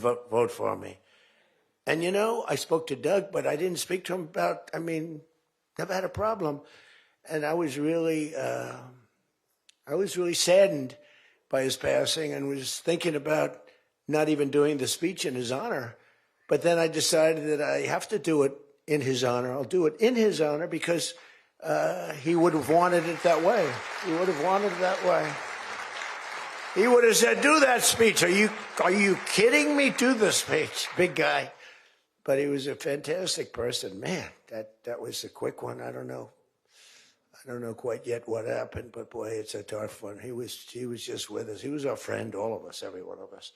vote for me. And, you know, I spoke to Doug, but I didn't speak to him about, I mean, never had a problem. And I was really saddened by his passing and was thinking about not even doing the speech in his honor. But then I decided that I have to do it in his honor. I'll do it in his honor because he would have wanted it that way. He would have wanted it that way. He would have said, do that speech. Are you kidding me? Do the speech, big guy. But he was a fantastic person. Man, that was a quick one. I don't know quite yet what happened, but boy, it's a tough one. He was just with us. He was our friend, all of us, every one of us.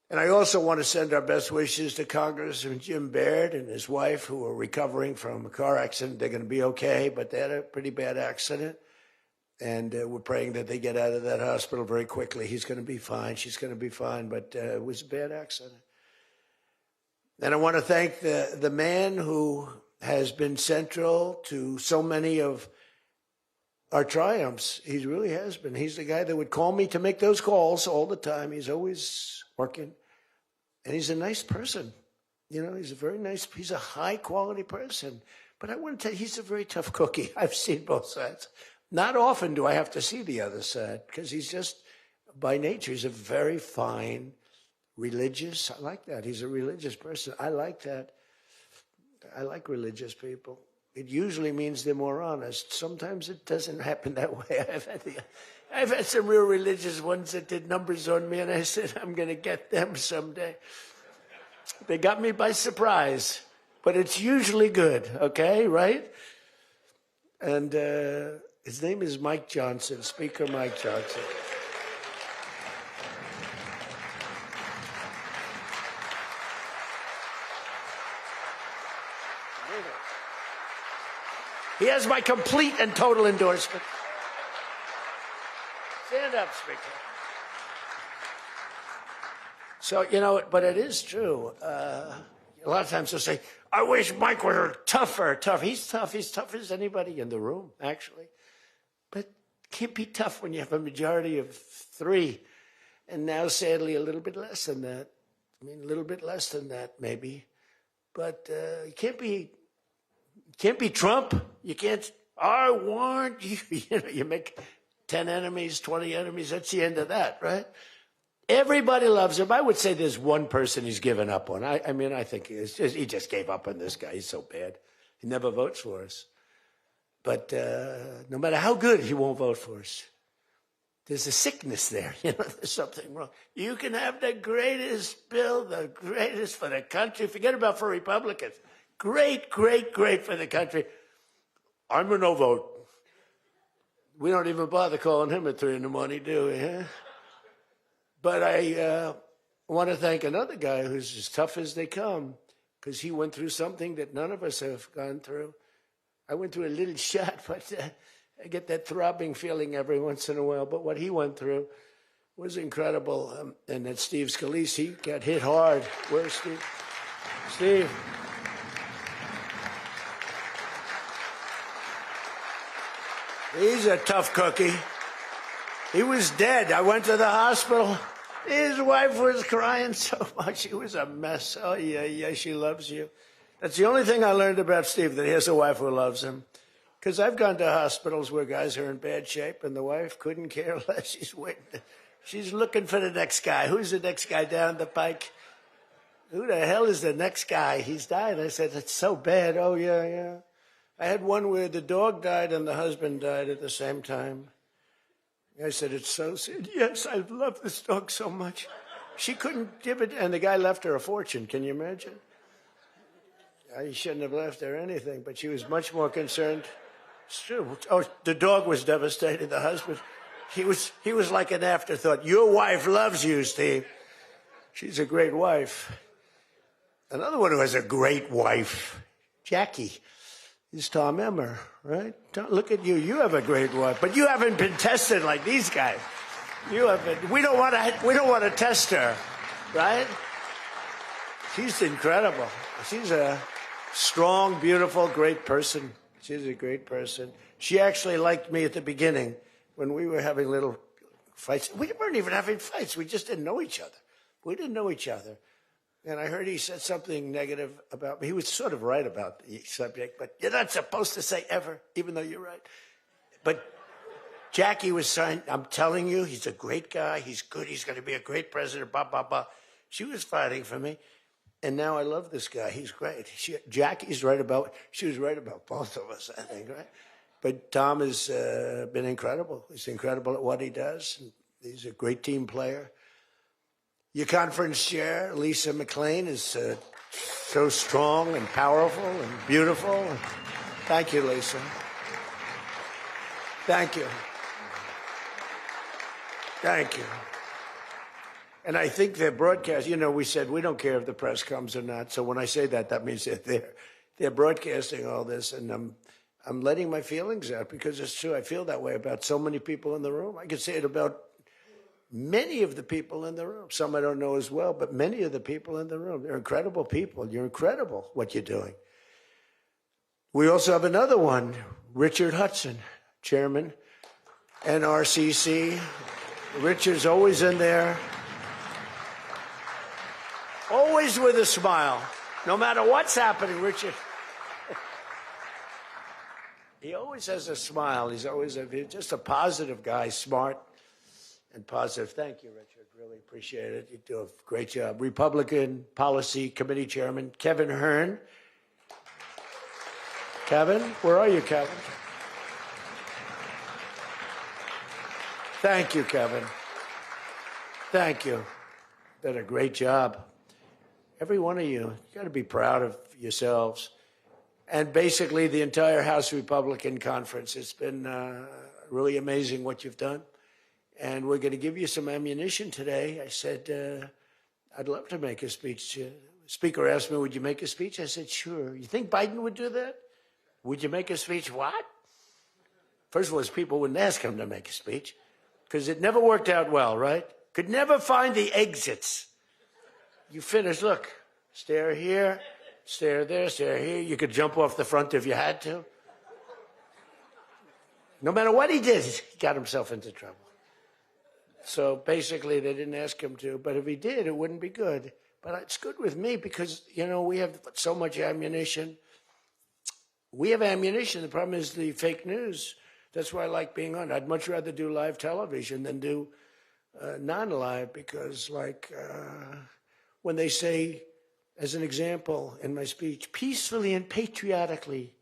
And I also want to send our best wishes to Congressman Jim Baird and his wife, who are recovering from a car accident. They're going to be okay, but they had a pretty bad accident. And we're praying that they get out of that hospital very quickly. He's going to be fine. She's going to be fine, but it was a bad accident. And I want to thank the man who has been central to so many of our triumphs. He really has been. He's the guy that would call me to make those calls all the time. He's always working. And he's a nice person. You know, he's a high-quality person. But I want to tell you, he's a very tough cookie. I've seen both sides. Not often do I have to see the other side, because he's just, by nature, he's a very fine, religious. I like that. He's a religious person. I like that. I like religious people. It usually means they're more honest. Sometimes it doesn't happen that way. I've had some real religious ones that did numbers on me, and I said, I'm going to get them someday. They got me by surprise, but it's usually good, okay, right? And his name is Mike Johnson, Speaker Mike Johnson. He has my complete and total endorsement. Stand up, Speaker. So, you know, but it is true. A lot of times they'll say, I wish Mike were tougher. He's tough. He's tough as anybody in the room, actually. But can't be tough when you have a majority of 3. And now, sadly, a little bit less than that. I mean, a little bit less than that, maybe. But you can't be Trump. You can't, I want you. You know, you make 10 enemies, 20 enemies. That's the end of that, right? Everybody loves him. I would say there's one person he's given up on. I mean, I think he just gave up on this guy. He's so bad. He never votes for us. But no matter how good, he won't vote for us. There's a sickness there. You know, there's something wrong. You can have the greatest bill, the greatest for the country. Forget about for Republicans. Great, great, great for the country. I'm a no vote. We don't even bother calling him at 3 in the morning, do we? Huh? But I want to thank another guy who's as tough as they come, because he went through something that none of us have gone through. I went through a little shot, but I get that throbbing feeling every once in a while. But what he went through was incredible. And that Steve Scalise, he got hit hard. Where's Steve? Steve. He's a tough cookie. He was dead. I went to the hospital. His wife was crying so much. He was a mess. Oh, yeah, she loves you. That's the only thing I learned about Steve, that he has a wife who loves him. Because I've gone to hospitals where guys are in bad shape, and the wife couldn't care less. She's waiting. She's looking for the next guy. Who's the next guy down the pike? Who the hell is the next guy? He's died. I said, it's so bad. Oh, yeah. I had one where the dog died and the husband died at the same time. I said, it's so sad. Yes, I love this dog so much. She couldn't give it, and the guy left her a fortune. Can you imagine? I shouldn't have left her anything, but she was much more concerned. It's true. Oh, the dog was devastated. The husband, he was like an afterthought. Your wife loves you, Steve. She's a great wife. Another one who has a great wife, Jackie, is Tom Emmer, right? Look at you. You have a great wife, but you haven't been tested like these guys. You haven't. We don't want to test her, right? She's incredible. She's a strong, beautiful, great person. She's a great person. She actually liked me at the beginning when we were having little fights. We weren't even having fights. We just didn't know each other. We didn't know each other. And I heard he said something negative about me. He was sort of right about the subject, but you're not supposed to say ever, even though you're right. But Jackie was saying, I'm telling you, he's a great guy. He's good. He's going to be a great president, blah, blah, blah. She was fighting for me. And now I love this guy. He's great. She was right about both of us, I think, right? But Tom has been incredible. He's incredible at what he does. He's a great team player. Your conference chair, Lisa McLean, is so strong and powerful and beautiful. Thank you, Lisa. Thank you. Thank you. And I think their broadcast, we said we don't care if the press comes or not. So when I say that, that means that they're broadcasting all this, and I'm letting my feelings out because it's true. I feel that way about so many people in the room. I could say it about many of the people in the room. Some I don't know as well, but many of the people in the room. They're incredible people. You're incredible what you're doing. We also have another one, Richard Hudson, chairman, NRCC. Richard's always in there, always with a smile. No matter what's happening, Richard, he always has a smile. He's just a positive guy, smart and positive. Thank you, Richard. Really appreciate it. You do a great job. Republican Policy Committee Chairman Kevin Hern. Kevin, where are you, Kevin? Thank you, Kevin. Thank you. Did a great job. Every one of you got to be proud of yourselves. And basically the entire House Republican Conference. It's been really amazing what you've done. And we're going to give you some ammunition today. I said, I'd love to make a speech. The Speaker asked me, would you make a speech? I said, sure. You think Biden would do that? Would you make a speech? What? First of all, people wouldn't ask him to make a speech because it never worked out well, right? Could never find the exits. You finish, look, stare here, stare there, stare here. You could jump off the front if you had to. No matter what he did, he got himself into trouble. So basically, they didn't ask him to, but if he did, it wouldn't be good. But it's good with me because, we have so much ammunition. We have ammunition. The problem is the fake news. That's why I like being on. I'd much rather do live television than do non-live because, when they say, as an example in my speech, peacefully and patriotically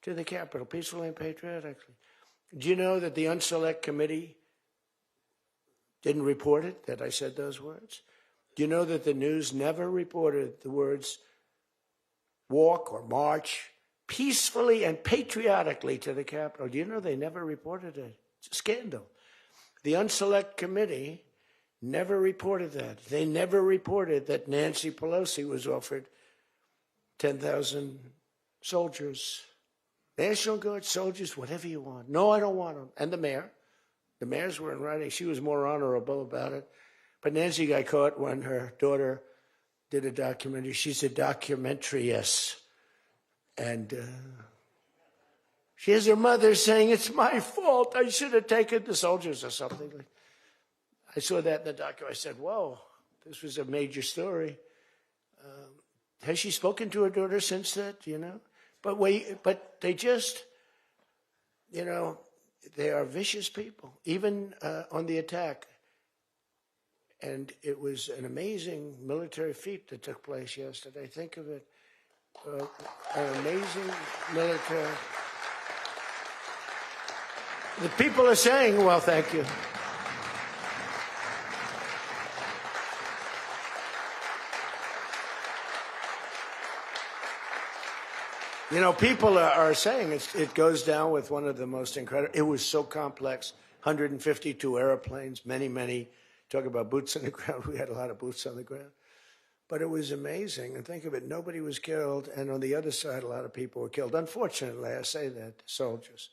to the Capitol, peacefully and patriotically. Do you know that the Unselect Committee didn't report it, that I said those words? Do you know that the news never reported the words walk or march peacefully and patriotically to the Capitol? Do you know they never reported it? It's a scandal. The Unselect Committee never reported that. They never reported that Nancy Pelosi was offered 10,000 soldiers, National Guard soldiers, whatever you want. No, I don't want them. And the mayor. The mayors were in writing. She was more honorable about it. But Nancy got caught when her daughter did a documentary. She's a documentariist. And she has her mother saying, it's my fault. I should have taken the soldiers or something. I saw that in the documentary. I said, whoa, this was a major story. Has she spoken to her daughter since that, But they just, they are vicious people, even on the attack. And it was an amazing military feat that took place yesterday. Think of it. An amazing military. The people are saying, well, thank you. People are saying it goes down with one of the most incredible. It was so complex. 152 airplanes, many. Talk about boots on the ground. We had a lot of boots on the ground. But it was amazing. And think of it, nobody was killed. And on the other side, a lot of people were killed. Unfortunately, I say that, soldiers.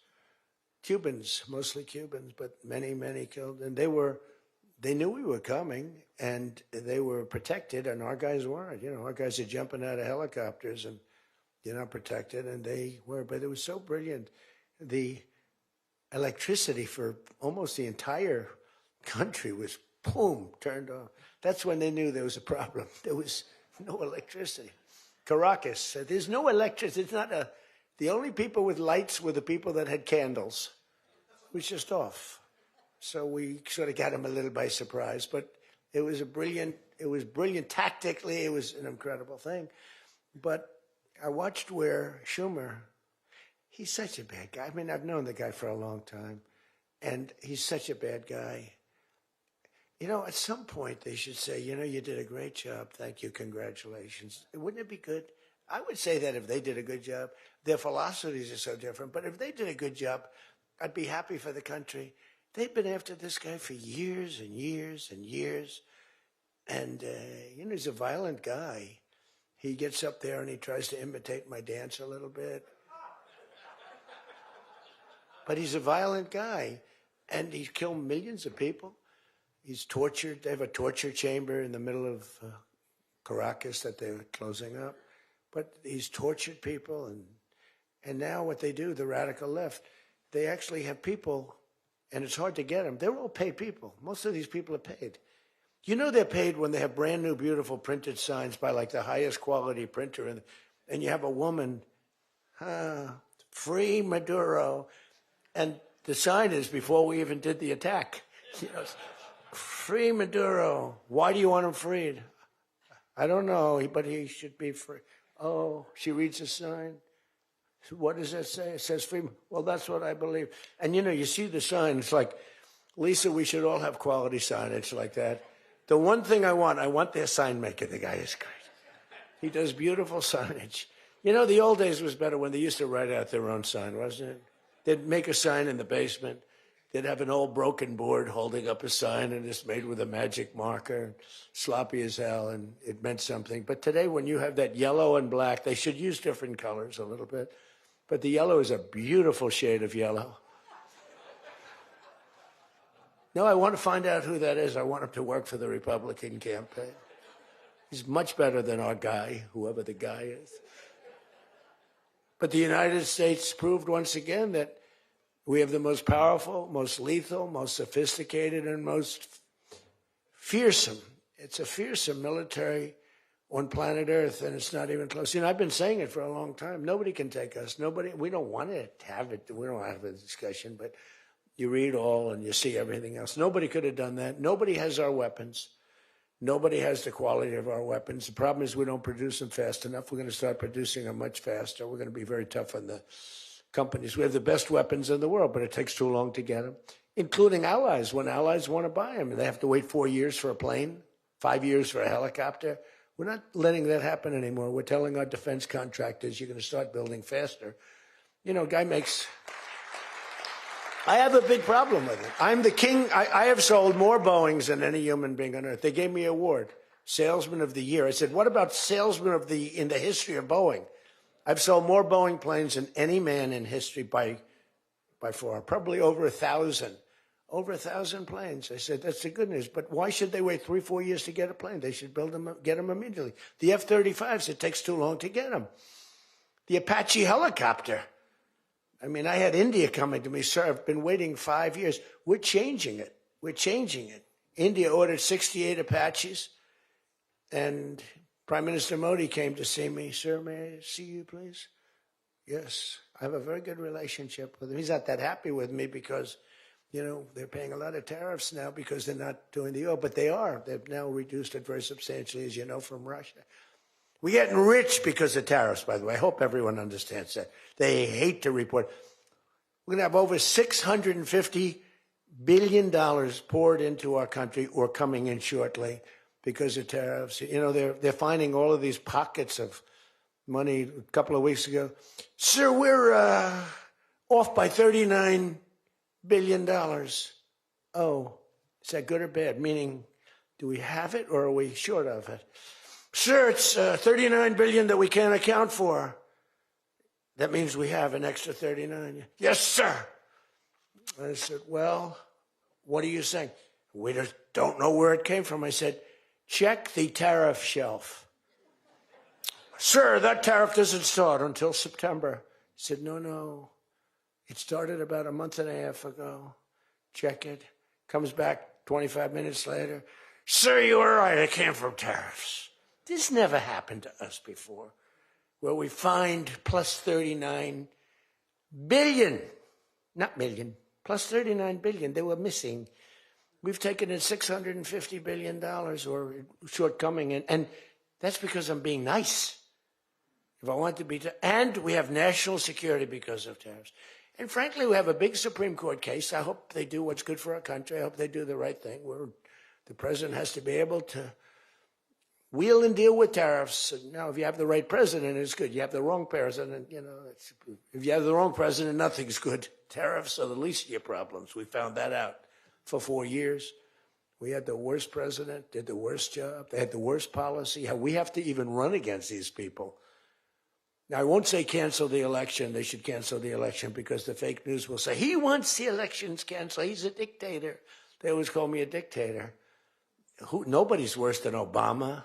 Cubans, mostly Cubans, but many killed. And they knew we were coming, and they were protected, and our guys weren't. Our guys are jumping out of helicopters, and you're not protected, and they were. But it was so brilliant. The electricity for almost the entire country was boom, turned on. That's when they knew there was a problem. There was no electricity. Caracas said, there's no electricity. It's not a, the only people with lights were the people that had candles. It was just off. So we sort of got them a little by surprise, but it was brilliant tactically. It was an incredible thing. But I watched where Schumer, he's such a bad guy. I mean, I've known the guy for a long time, and he's such a bad guy. You know, at some point they should say, you know, you did a great job. Thank you. Congratulations. Wouldn't it be good? I would say that if they did a good job. Their philosophies are so different. But if they did a good job, I'd be happy for the country. They've been after this guy for years and years and years. And, you know, he's a violent guy. He gets up there and he tries to imitate my dance a little bit. But he's a violent guy. And he's killed millions of people. He's tortured. They have a torture chamber in the middle of Caracas that they're closing up. But he's tortured people. And now what they do, the radical left, they actually have people, and it's hard to get them. They're all paid people. Most of these people are paid. You know they're paid when they have brand new, beautiful printed signs by like the highest quality printer. And you have a woman, free Maduro. And the sign is before we even did the attack. You know, free Maduro. Why do you want him freed? I don't know, but he should be free. Oh, she reads the sign. What does that say? It says free. Well, that's what I believe. And, you know, you see the sign. It's like, Lisa, we should all have quality signage like that. The one thing I want their sign maker. The guy is great. He does beautiful signage. You know, the old days was better when they used to write out their own sign, wasn't it? They'd make a sign in the basement. They'd have an old broken board holding up a sign, and it's made with a magic marker, sloppy as hell, and it meant something. But today, when you have that yellow and black, they should use different colors a little bit. But the yellow is a beautiful shade of yellow. No, I want to find out who that is. I want him to work for the Republican campaign. He's much better than our guy, whoever the guy is. But the United States proved once again that we have the most powerful, most lethal, most sophisticated, and most fearsome. It's a fearsome military on planet Earth, and it's not even close. You know, I've been saying it for a long time. Nobody can take us. Nobody. We don't want to have it. We don't have a discussion, but you read all and you see everything else. Nobody could have done that. Nobody has our weapons. Nobody has the quality of our weapons. The problem is we don't produce them fast enough. We're going to start producing them much faster. We're going to be very tough on the companies. We have the best weapons in the world, but it takes too long to get them, including allies. When allies want to buy them, they have to wait 4 years for a plane, 5 years for a helicopter. We're not letting that happen anymore. We're telling our defense contractors, you're going to start building faster. You know, guy makes... I have a big problem with it. I'm the king. I have sold more Boeings than any human being on earth. They gave me an award, Salesman of the Year. I said, what about Salesman of the in the history of Boeing? I've sold more Boeing planes than any man in history by far, probably over 1,000. Over 1,000 planes. I said, that's the good news. But why should they wait 3-4 years to get a plane? They should build them, get them immediately. The F-35s, it takes too long to get them. The Apache helicopter. I mean, I had India coming to me, sir, I've been waiting 5 years. We're changing it. We're changing it. India ordered 68 Apaches, and Prime Minister Modi came to see me. Sir, may I see you, please? Yes. I have a very good relationship with him. He's not that happy with me because, you know, they're paying a lot of tariffs now because they're not doing the oil, but they are. They've now reduced it very substantially, as you know, from Russia. We're getting rich because of tariffs, by the way. I hope everyone understands that. They hate to report. We're going to have over $650 billion poured into our country or coming in shortly because of tariffs. You know, they're finding all of these pockets of money. A couple of weeks ago, sir, we're off by $39 billion. Oh, is that good or bad? Meaning, do we have it or are we short of it? Sir, it's $39 billion that we can't account for. That means we have an extra 39. Yes, sir. I said, well, what are you saying? We just don't know where it came from. I said, check the tariff shelf. Sir, that tariff doesn't start until September. He said, no. It started about a month and a half ago. Check it. Comes back 25 minutes later, sir, you were right, it came from tariffs. This never happened to us before, where we find plus 39 billion, not million, plus 39 billion. They were missing. We've taken in $650 billion or shortcoming, and that's because I'm being nice. If I want to be, and we have national security because of tariffs. And frankly, we have a big Supreme Court case. I hope they do what's good for our country. I hope they do the right thing. The president has to be able to wheel and deal with tariffs. Now, if you have the right president, it's good. You have the wrong president, if you have the wrong president, nothing's good. Tariffs are the least of your problems. We found that out for 4 years. We had the worst president, did the worst job. They had the worst policy. We have to even run against these people. Now, I won't say cancel the election. They should cancel the election because the fake news will say, he wants the elections canceled. He's a dictator. They always call me a dictator. Nobody's worse than Obama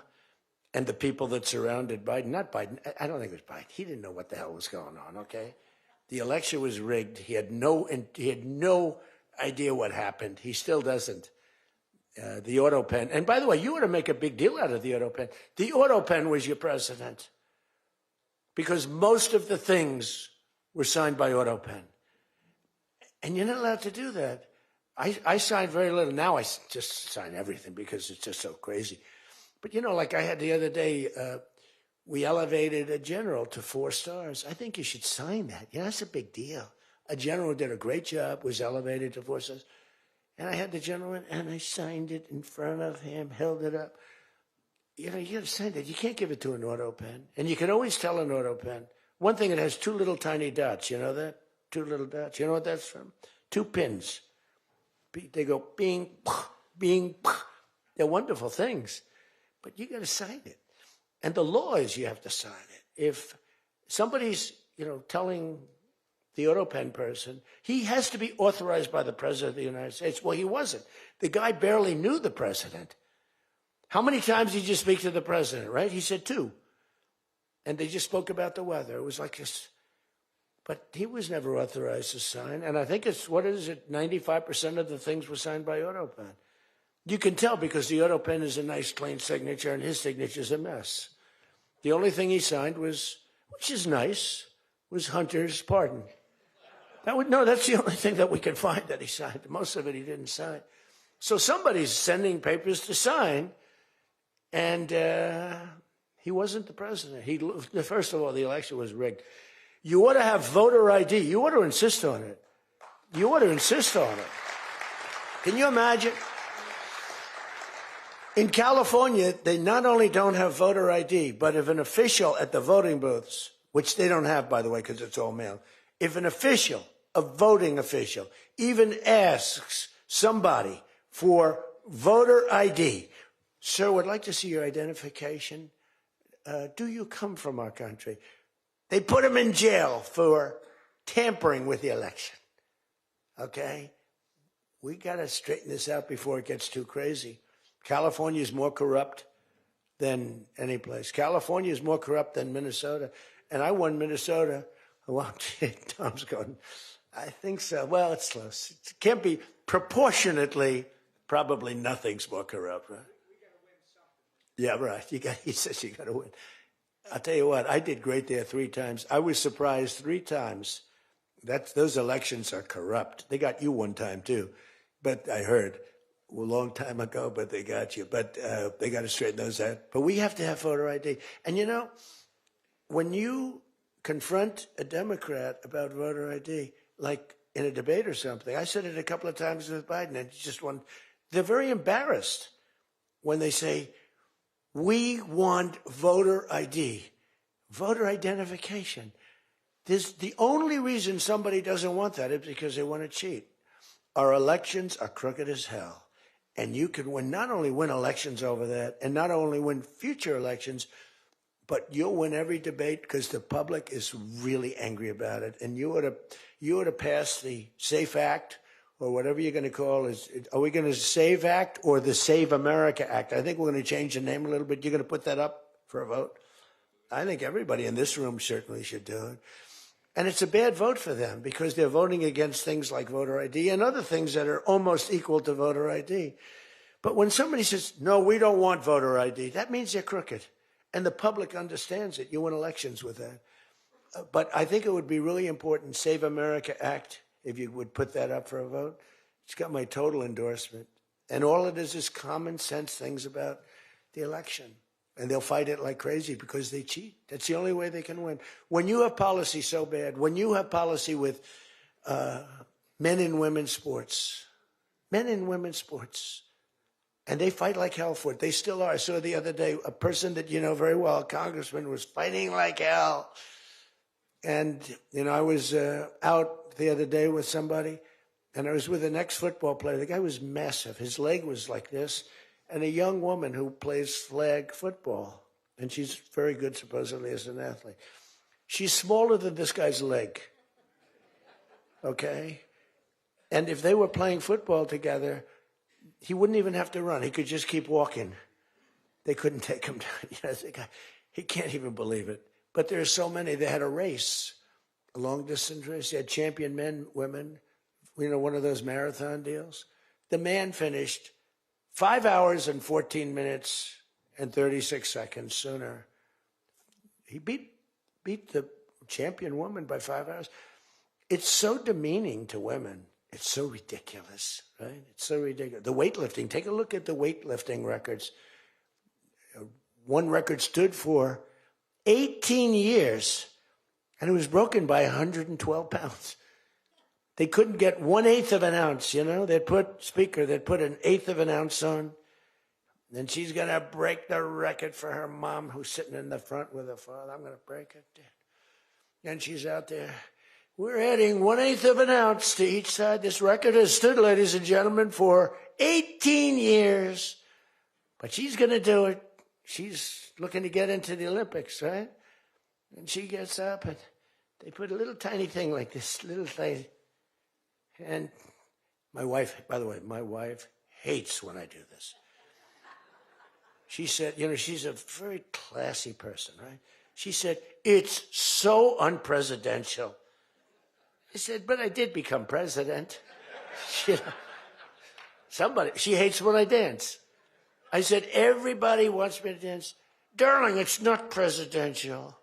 and the people that surrounded Biden. Not Biden. I don't think it was Biden. He didn't know what the hell was going on, okay? The election was rigged. He had no idea what happened. He still doesn't. The auto pen. And by the way, you ought to make a big deal out of the auto pen. The auto pen was your president. Because most of the things were signed by auto pen. And you're not allowed to do that. I signed very little. Now I just sign everything because it's just so crazy. But, like I had the other day, we elevated a general to 4 stars. I think you should sign that. That's a big deal. A general did a great job, was elevated to 4 stars. And I had the general in, and I signed it in front of him, held it up. You got to sign that. You can't give it to an auto pen. And you can always tell an auto pen. One thing, it has 2 little tiny dots. You know that? 2 little dots. You know what that's from? 2 pins. They go bing, bing. They're wonderful things. But you got to sign it. And the law is you have to sign it. If somebody's, telling the auto pen person, he has to be authorized by the president of the United States. Well, he wasn't. The guy barely knew the president. How many times did you speak to the president, right? He said 2. And they just spoke about the weather. It was like this. But he was never authorized to sign. And I think 95% of the things were signed by auto pen. You can tell because the auto pen is a nice, clean signature, and his signature's a mess. The only thing he signed was, which is nice, was Hunter's pardon. That's the only thing that we can find that he signed. Most of it he didn't sign. So somebody's sending papers to sign, and he wasn't the president. First of all, the election was rigged. You ought to have voter ID. You ought to insist on it. You ought to insist on it. Can you imagine? In California, they not only don't have voter ID, but if an official at the voting booths, which they don't have, by the way, because it's all mail, if an official, a voting official, even asks somebody for voter ID, sir, would like to see your identification. Do you come from our country? They put him in jail for tampering with the election. Okay? We got to straighten this out before it gets too crazy. California is more corrupt than any place. California is more corrupt than Minnesota. And I won Minnesota. Well, Tom's going, I think so. Well, it's close. It can't be proportionately, probably nothing's more corrupt, right? We got to win something. Yeah, right. He says you got to win. I'll tell you what, I did great there 3 times. I was surprised 3 times. Those elections are corrupt. They got you 1 time, too. But I heard a long time ago, but they got you. But they got to straighten those out. But we have to have voter ID. And, when you confront a Democrat about voter ID, like in a debate or something, I said it a couple of times with Biden, and they're very embarrassed when they say, we want voter ID, voter identification. The only reason somebody doesn't want that is because they want to cheat. Our elections are crooked as hell. And you can not only win elections over that, and not only win future elections, but you'll win every debate because the public is really angry about it. And you ought to pass the SAFE Act, or whatever you're going to call it. Are we going to SAVE Act or the Save America Act? I think we're going to change the name a little bit. You're going to put that up for a vote? I think everybody in this room certainly should do it. And it's a bad vote for them because they're voting against things like voter ID and other things that are almost equal to voter ID. But when somebody says, no, we don't want voter ID, that means they're crooked. And the public understands it. You win elections with that. But I think it would be really important, Save America Act, if you would put that up for a vote. It's got my total endorsement. And all it is common sense things about the election. And they'll fight it like crazy because they cheat. That's the only way they can win. When you have policy so bad, when you have policy with men and women's sports, and they fight like hell for it. They still are. I saw the other day a person that you know very well, a congressman, was fighting like hell. And, you know, I was out the other day with somebody, and I was with an ex-football player. The guy was massive. His leg was like this. And a young woman who plays flag football. And she's very good, supposedly, as an athlete. She's smaller than this guy's leg. Okay? And if they were playing football together, he wouldn't even have to run. He could just keep walking. They couldn't take him down. You know, he can't even believe it. But there are so many. They had a race, a long-distance race. They had champion men, women, you know, one of those marathon deals. The man finished 5 hours and 14 minutes and 36 seconds sooner. He beat the champion woman by 5 hours. It's so demeaning to women. It's so ridiculous, right? It's so ridiculous. The weightlifting, take a look at the weightlifting records. One record stood for 18 years, and it was broken by 112 pounds. They couldn't get 1/8 of an ounce, you know? They'd put an 1/8 of an ounce on. Then she's going to break the record for her mom, who's sitting in the front with her father. I'm going to break it. And she's out there. We're adding 1/8 of an ounce to each side. This record has stood, ladies and gentlemen, for 18 years. But she's going to do it. She's looking to get into the Olympics, right? And she gets up, and they put a little tiny thing like this, little thing. And my wife, by the way, my wife hates when I do this. She said, you know, she's a very classy person, right? She said, it's so unpresidential. I said, but I did become president. She hates when I dance. I said, everybody wants me to dance. Darling, it's not presidential.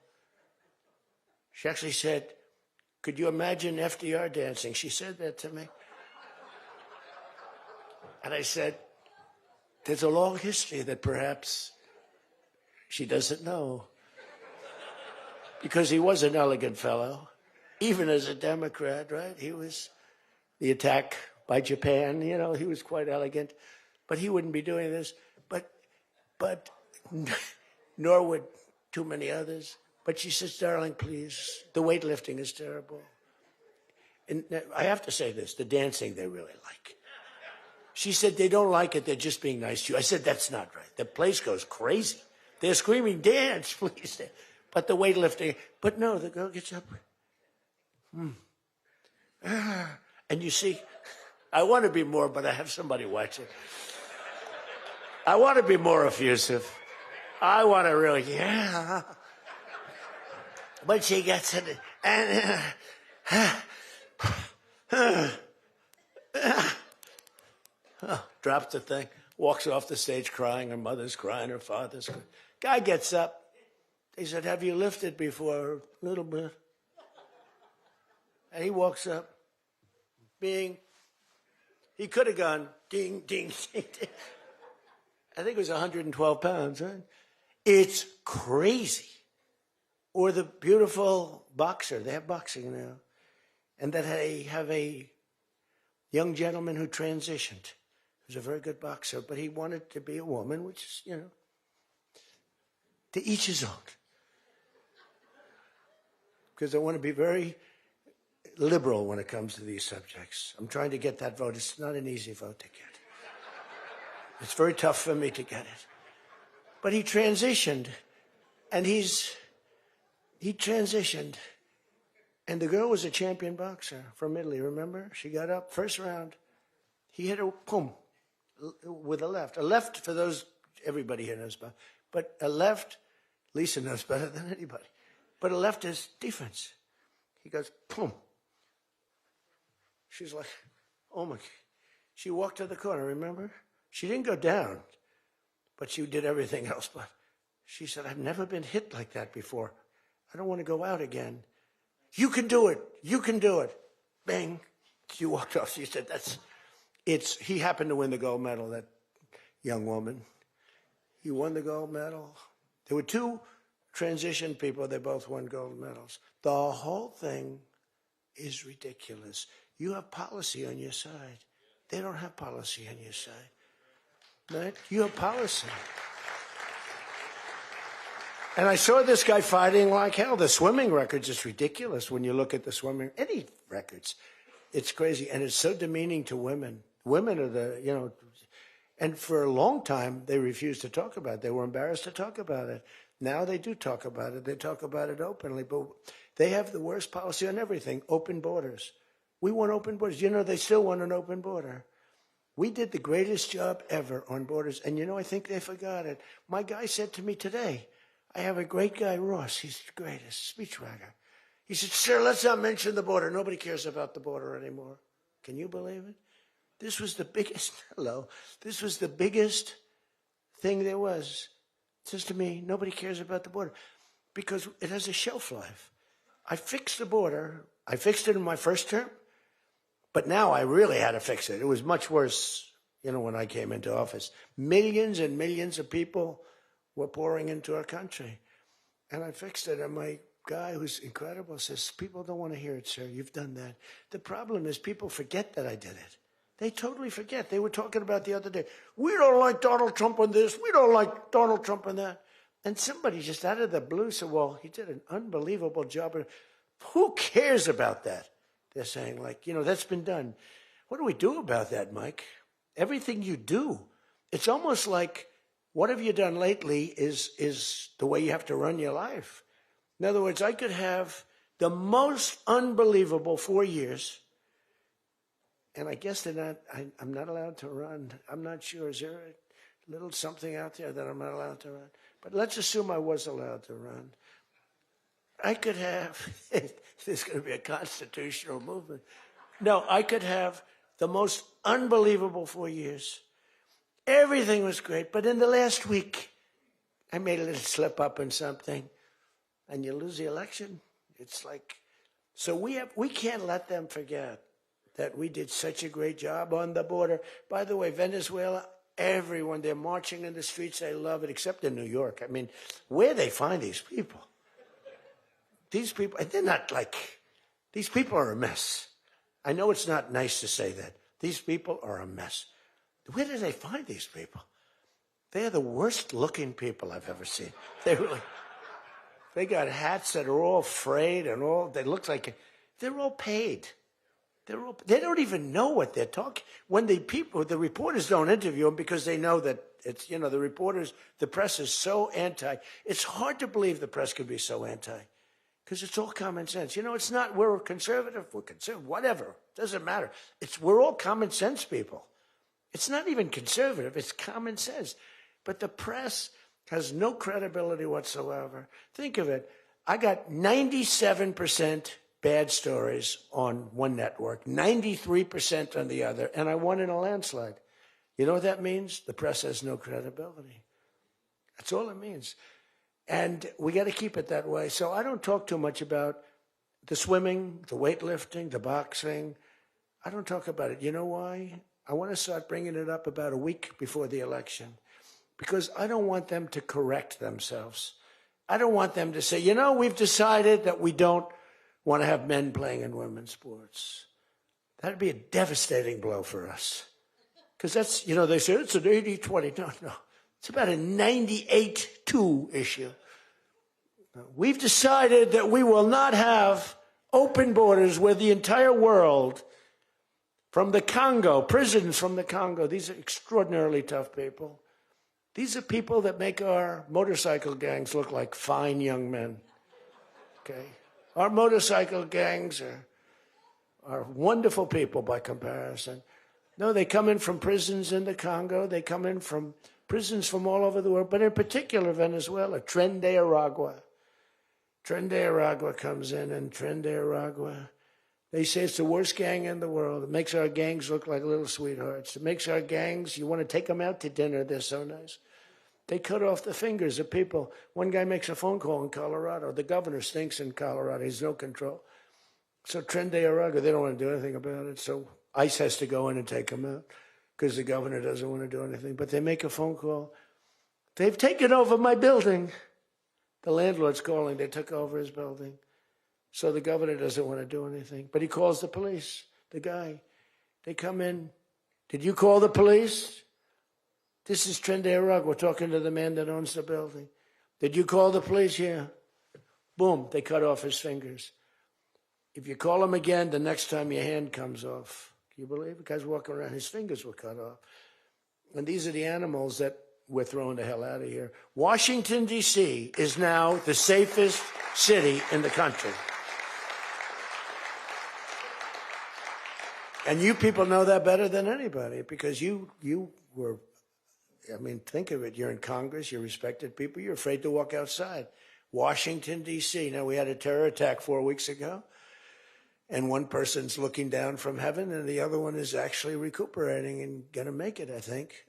She actually said, could you imagine FDR dancing? She said that to me. And I said, there's a long history that perhaps she doesn't know. Because he was an elegant fellow. Even as a Democrat, right? He was the attack by Japan, you know, he was quite elegant. But he wouldn't be doing this. But nor would too many others. But she says, darling, please, the weightlifting is terrible. And I have to say this, the dancing they really like. She said, they don't like it, they're just being nice to you. I said, that's not right. The place goes crazy. They're screaming, dance, please. But the weightlifting, but no, the girl gets up. And you see, I want to be more, but I have somebody watching. I want to be more effusive. I want to really, yeah. But she gets it, and drops the thing, walks off the stage crying. Her mother's crying, her father's crying. Guy gets up. He said, have you lifted before? A little bit. And he walks up, bing. He could have gone ding, ding, ding, ding. I think it was 112 pounds, right? It's crazy. Or the beautiful boxer. They have boxing now. And that they have a young gentleman who transitioned. He was a very good boxer, but he wanted to be a woman, which is, you know, to each his own. Because I want to be very liberal when it comes to these subjects. I'm trying to get that vote. It's not an easy vote to get. It's very tough for me to get it. But he transitioned, and he transitioned. And the girl was a champion boxer from Italy, remember? She got up, first round. He hit her, boom, with a left. A left, for those, everybody here knows about. But a left, Lisa knows better than anybody. But a left is defense. He goes, boom. She's like, oh my. She walked to the corner, remember? She didn't go down, but she did everything else. But she said, I've never been hit like that before. I don't want to go out again. You can do it. You can do it. Bang. She walked off. She said, he happened to win the gold medal, that young woman. He won the gold medal. There were two transition people. They both won gold medals. The whole thing is ridiculous. You have policy on your side. They don't have policy on your side. Right? You have policy. And I saw this guy fighting like hell. The swimming records is ridiculous when you look at the swimming, any records. It's crazy. And it's so demeaning to women. Women are and for a long time, they refused to talk about it. They were embarrassed to talk about it. Now they do talk about it. They talk about it openly. But they have the worst policy on everything, open borders. We want open borders. They still want an open border. We did the greatest job ever on borders. And I think they forgot it. My guy said to me today, I have a great guy, Ross. He's the greatest speechwriter. He said, sir, let's not mention the border. Nobody cares about the border anymore. Can you believe it? This was the biggest, this was the biggest thing there was. It says to me, nobody cares about the border because it has a shelf life. I fixed the border. I fixed it in my first term, but now I really had to fix it. It was much worse, when I came into office. Millions and millions of people were pouring into our country. And I fixed it. And my guy, who's incredible, says, people don't want to hear it, sir. You've done that. The problem is people forget that I did it. They totally forget. They were talking about the other day, we don't like Donald Trump on this. We don't like Donald Trump on that. And somebody just out of the blue said, well, he did an unbelievable job. Who cares about that? They're saying, that's been done. What do we do about that, Mike? Everything you do. It's almost like, what have you done lately is the way you have to run your life. In other words, I could have the most unbelievable 4 years, and I guess I'm not allowed to run. I'm not sure. Is there a little something out there that I'm not allowed to run? But let's assume I was allowed to run. I could have, there's going to be a constitutional movement. No, I could have the most unbelievable 4 years. Everything was great, but in the last week, I made a little slip up in something, and you lose the election. It's like, so we can't let them forget that we did such a great job on the border. By the way, Venezuela, everyone, they're marching in the streets. They love it, except in New York. I mean, where they find these people? These people, they're not these people are a mess. I know it's not nice to say that. These people are a mess. Where do they find these people? They're the worst looking people I've ever seen. They got hats that are all frayed and they look like, they're all paid. They don't even know what they're talking. When the reporters don't interview them because they know that it's, the press is so anti. It's hard to believe the press could be so anti because it's all common sense. It's not, we're conservative, whatever. Doesn't matter. We're all common sense people. It's not even conservative. It's common sense. But the press has no credibility whatsoever. Think of it. I got 97% bad stories on one network, 93% on the other, and I won in a landslide. You know what that means? The press has no credibility. That's all it means. And we got to keep it that way. So I don't talk too much about the swimming, the weightlifting, the boxing. I don't talk about it. You know why? I want to start bringing it up about a week before the election because I don't want them to correct themselves. I don't want them to say, we've decided that we don't want to have men playing in women's sports. That'd be a devastating blow for us. Because that's, they say it's an 80-20. No. It's about a 98-2 issue. We've decided that we will not have open borders where the entire world, from the Congo, prisons from the Congo, these are extraordinarily tough people. These are people that make our motorcycle gangs look like fine young men. Okay? Our motorcycle gangs are wonderful people by comparison. No, they come in from prisons in the Congo. They come in from prisons from all over the world, but in particular Venezuela, Tren de Aragua. Tren de Aragua comes in, and Tren de Aragua, they say it's the worst gang in the world. It makes our gangs look like little sweethearts. It makes our gangs, you want to take them out to dinner, they're so nice. They cut off the fingers of people. One guy makes a phone call in Colorado. The governor stinks in Colorado. He's no control. So Tren de Aragua, they don't want to do anything about it. So ICE has to go in and take them out because the governor doesn't want to do anything. But they make a phone call. They've taken over my building. The landlord's calling. They took over his building. So the governor doesn't want to do anything. But he calls the police, the guy. They come in. Did you call the police? This is Tren de Aragua. We're talking to the man that owns the building. Did you call the police? Yeah. Boom, they cut off his fingers. If you call him again, the next time your hand comes off. Can you believe it? The guy's walking around, his fingers were cut off. And these are the animals that we're throwing the hell out of here. Washington, D.C. is now the safest city in the country. And you people know that better than anybody because you were, I mean, think of it. You're in Congress. You're respected people. You're afraid to walk outside. Washington, D.C. Now, we had a terror attack 4 weeks ago, and one person's looking down from heaven, and the other one is actually recuperating and going to make it, I think,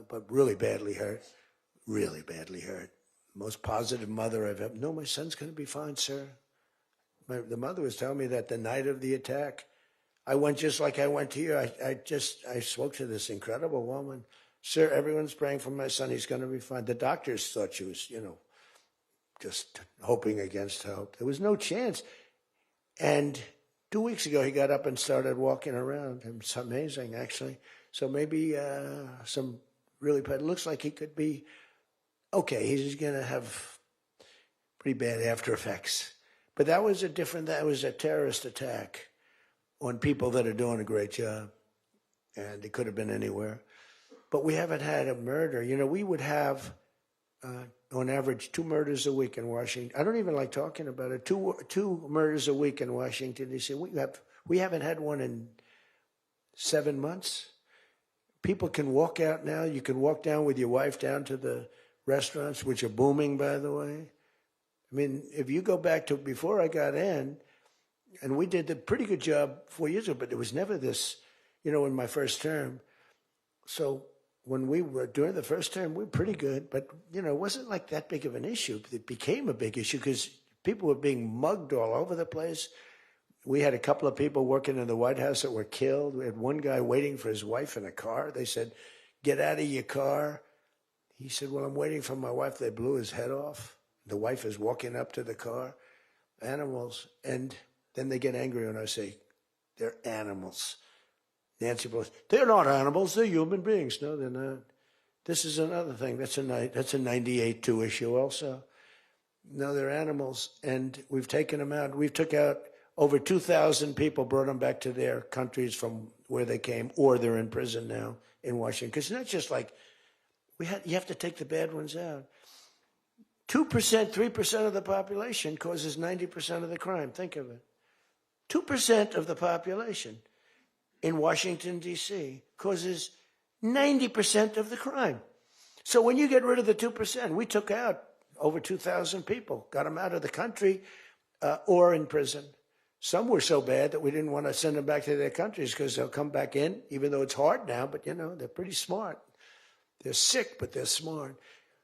but really badly hurt. Really badly hurt. Most positive mother I've ever. No, my son's going to be fine, sir. The mother was telling me that the night of the attack, I went just like I went to you. I spoke to this incredible woman. Sir, everyone's praying for my son. He's going to be fine. The doctors thought she was, just hoping against hope. There was no chance. And 2 weeks ago, he got up and started walking around. It's amazing, actually. So maybe some really bad. It looks like he could be okay. He's going to have pretty bad after effects. But that was a terrorist attack on people that are doing a great job. And it could have been anywhere. But we haven't had a murder. We would have, on average, 2 murders a week in Washington. I don't even like talking about it. Two murders a week in Washington, D.C. We haven't had one in 7 months. People can walk out now. You can walk down with your wife down to the restaurants, which are booming, by the way. I mean, if you go back to before I got in, and we did a pretty good job 4 years ago, but it was never this, in my first term. So when we were during the first term, we were pretty good, but it wasn't like that big of an issue. It became a big issue because people were being mugged all over the place. We had a couple of people working in the White House that were killed. We had one guy waiting for his wife in a car. They said, "Get out of your car." He said, "Well, I'm waiting for my wife." They blew his head off. The wife is walking up to the car. Animals. And then they get angry when I say, "They're animals." Nancy Pelosi, "They're not animals, they're human beings." No, they're not. This is another thing. That's a 98-2 issue also. No, they're animals, and we've taken them out. We've took out over 2,000 people, brought them back to their countries from where they came, or they're in prison now in Washington. Because it's not just like, you have to take the bad ones out. 2%, 3% of the population causes 90% of the crime. Think of it. 2% of the population in Washington, D.C. causes 90% of the crime. So when you get rid of the 2%, we took out over 2,000 people, got them out of the country or in prison. Some were so bad that we didn't want to send them back to their countries because they'll come back in, even though it's hard now, but they're pretty smart. They're sick, but they're smart.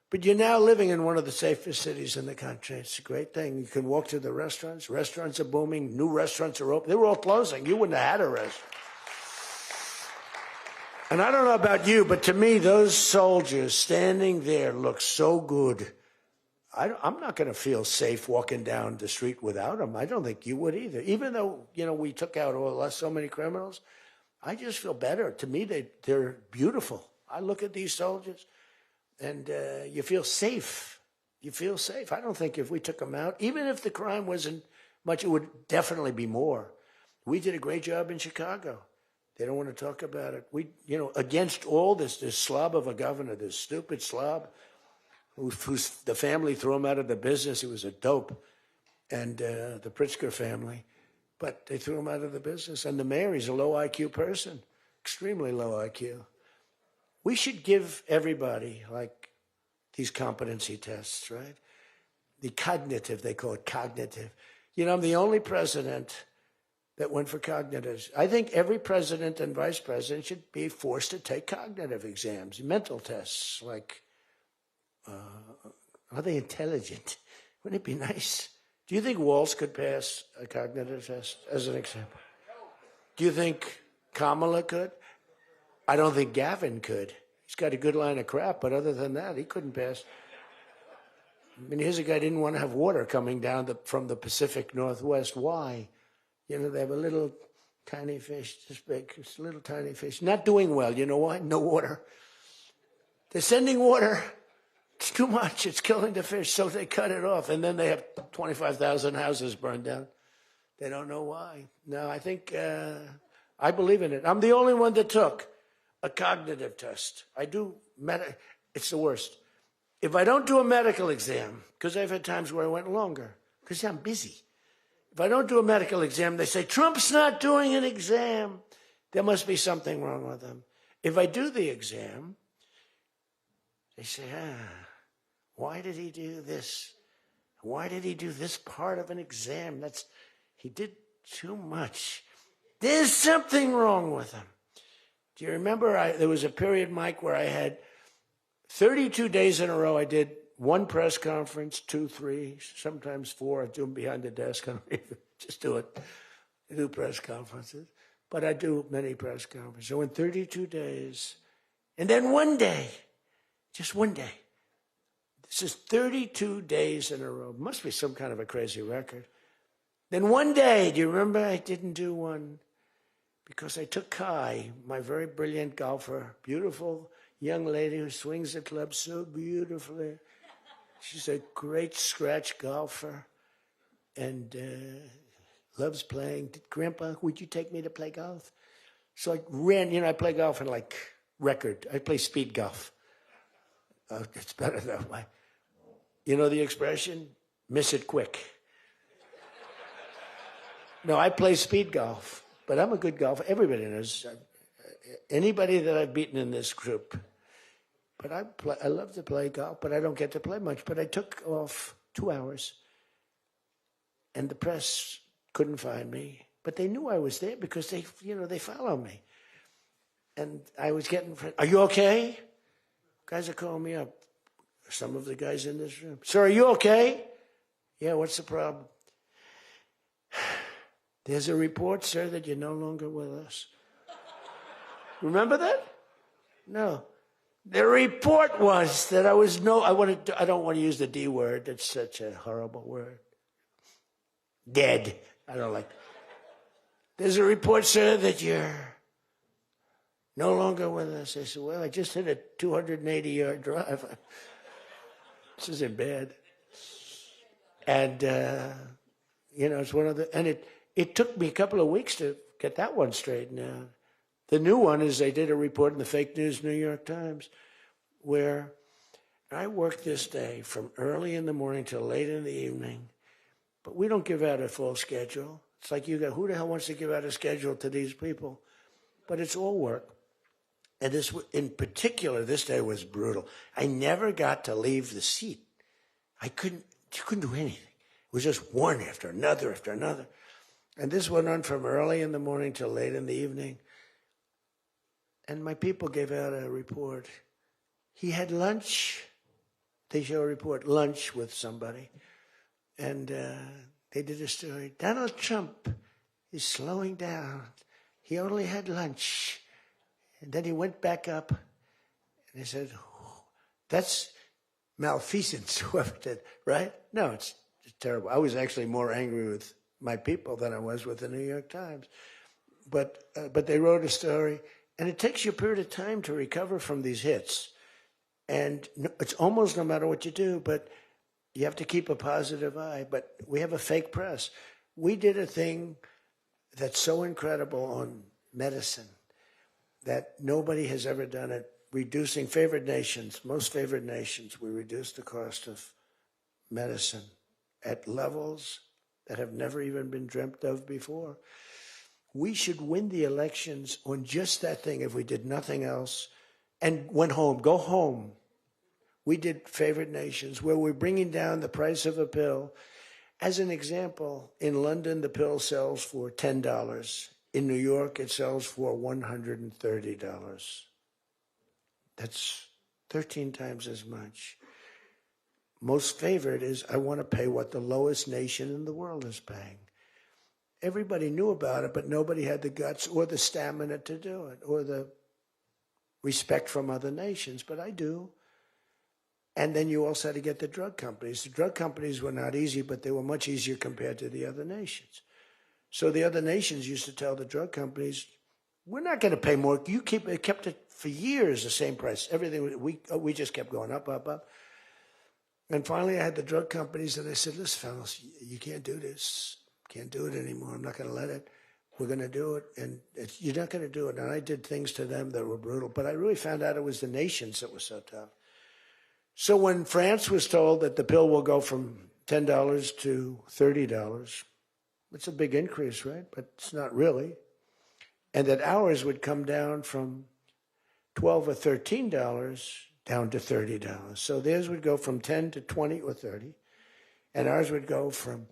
But you're now living in one of the safest cities in the country. It's a great thing. You can walk to the restaurants. Restaurants are booming. New restaurants are open. They were all closing. You wouldn't have had a restaurant. And I don't know about you, but to me, those soldiers standing there look so good. I'm not going to feel safe walking down the street without them. I don't think you would either. Even though, we took out so many criminals, I just feel better. To me, they're beautiful. I look at these soldiers, and you feel safe. You feel safe. I don't think if we took them out, even if the crime wasn't much, it would definitely be more. We did a great job in Chicago. They don't want to talk about it. We, against all this slob of a governor, this stupid slob, the family threw him out of the business. He was a dope, and the Pritzker family. But they threw him out of the business. And the mayor, he's a low IQ person, extremely low IQ. We should give everybody, like, these competency tests, right? the cognitive, they call it cognitive. You know, I'm the only president that went for cognitive. I think every president and vice president should be forced to take cognitive exams, mental tests, like, are they intelligent? Wouldn't it be nice? Do you think Walz could pass a cognitive test, as an example? Do you think Kamala could? I don't think Gavin could. He's got a good line of crap, but other than that, he couldn't pass. I mean, here's a guy who didn't want to have water coming down from the Pacific Northwest. Why? You know, they have a little tiny fish, this big, it's a little tiny fish. Not doing well. You know why? No water. They're sending water. It's too much. It's killing the fish. So they cut it off. And then they have 25,000 houses burned down. They don't know why. No, I think, I believe in it. I'm the only one that took a cognitive test. I do, it's the worst. If I don't do a medical exam, because I've had times where I went longer, because I'm busy. If I don't do a medical exam, they say, Trump's not doing an exam. There must be something wrong with him. If I do the exam, they say, why did he do this? Why did he do this part of an exam? He did too much. There's something wrong with him. Do you remember there was a period, Mike, where I had 32 days in a row I did one press conference, 2, 3, sometimes 4. I do them behind the desk. I don't even just do it. I do press conferences. But I do many press conferences. So in 32 days, and then one day, just one day. This is 32 days in a row. Must be some kind of a crazy record. Then one day, do you remember I didn't do one? Because I took Kai, my very brilliant golfer, beautiful young lady who swings the club so beautifully. She's a great scratch golfer and loves playing. Grandpa, would you take me to play golf? So I ran, I play golf in like record. I play speed golf. It's better that way. You know the expression? Miss it quick. No, I play speed golf, but I'm a good golfer. Everybody knows. Anybody that I've beaten in this group. But I love to play golf, but I don't get to play much. But I took off 2 hours, and the press couldn't find me. But they knew I was there because they follow me. And I was getting, are you okay? Guys are calling me up. Some of the guys in this room. Sir, are you okay? Yeah, what's the problem? There's a report, sir, that you're no longer with us. Remember that? No. The report was that I don't want to use the D word. It's such a horrible word. Dead. I don't like that. There's a report, sir, that you're no longer with us. I said, well, I just hit a 280-yard drive. This isn't bad. And, it's one of the, and it took me a couple of weeks to get that one straightened out. The new one is they did a report in the fake news New York Times where I worked this day from early in the morning till late in the evening, but we don't give out a full schedule. It's like who the hell wants to give out a schedule to these people? But it's all work. And this, in particular, this day was brutal. I never got to leave the seat. You couldn't do anything. It was just one after another after another. And this went on from early in the morning till late in the evening. And my people gave out a report. He had lunch. They show a report, lunch with somebody. And they did a story. Donald Trump is slowing down. He only had lunch. And then he went back up. And they said, that's malfeasance, whoever did, right? No, it's terrible. I was actually more angry with my people than I was with the New York Times. But they wrote a story. And it takes you a period of time to recover from these hits. And it's almost no matter what you do, but you have to keep a positive eye. But we have a fake press. We did a thing that's so incredible on medicine that nobody has ever done it. Reducing favored nations, most favored nations, we reduced the cost of medicine at levels that have never even been dreamt of before. We should win the elections on just that thing if we did nothing else and went home. Go home We did favored nations where we're bringing down the price of a pill. As an example, in London, the pill sells for $10. In New York, it sells for $130. That's 13 times as much. Most favored is, I want to pay what the lowest nation in the world is paying. Everybody knew about it, but nobody had the guts or the stamina to do it, or the respect from other nations, but I do. And then you also had to get the drug companies. The drug companies were not easy, but they were much easier compared to the other nations. So the other nations used to tell the drug companies, we're not going to pay more. You kept it for years, the same price. Everything, we just kept going up, up, up. And finally I had the drug companies, and I said, listen, fellas, you can't do this. Can't do it anymore. I'm not going to let it. We're going to do it, and you're not going to do it. And I did things to them that were brutal, but I really found out it was the nations that were so tough. So when France was told that the pill will go from $10 to $30, it's a big increase, right? But it's not really. And that ours would come down from $12 or $13 down to $30. So theirs would go from 10 to 20 or 30, and ours would go from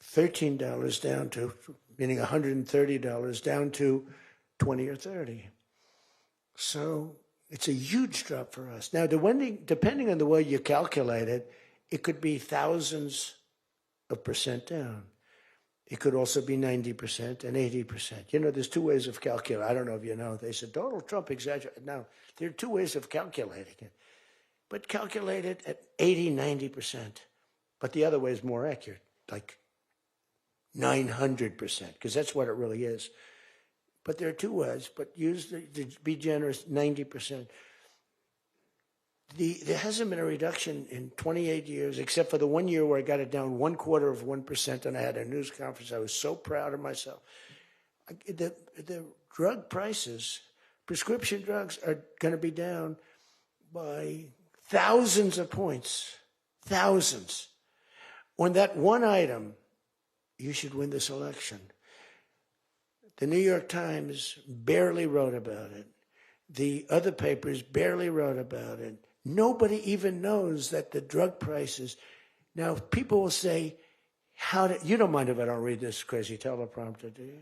$13 down to, meaning $130 down to 20 or 30. So it's a huge drop for us. Now, depending on the way you calculate it, it could be thousands of percent down. It could also be 90% and 80%. You know, there's two ways of calculating. I don't know if you know. They said Donald Trump exaggerated. No, there are two ways of calculating it. But calculate it at 80, 90%. But the other way is more accurate, like 900%, because that's what it really is. But there are two ways, but use to be generous, 90%. There hasn't been a reduction in 28 years, except for the 1 year where I got it down 1/4%, and I had a news conference. I was so proud of myself. The drug prices, prescription drugs, are going to be down by thousands of points, thousands. On that one item, you should win this election. The New York Times barely wrote about it. The other papers barely wrote about it. Nobody even knows that the drug prices. Now, people will say, you don't mind if I don't read this crazy teleprompter, do you?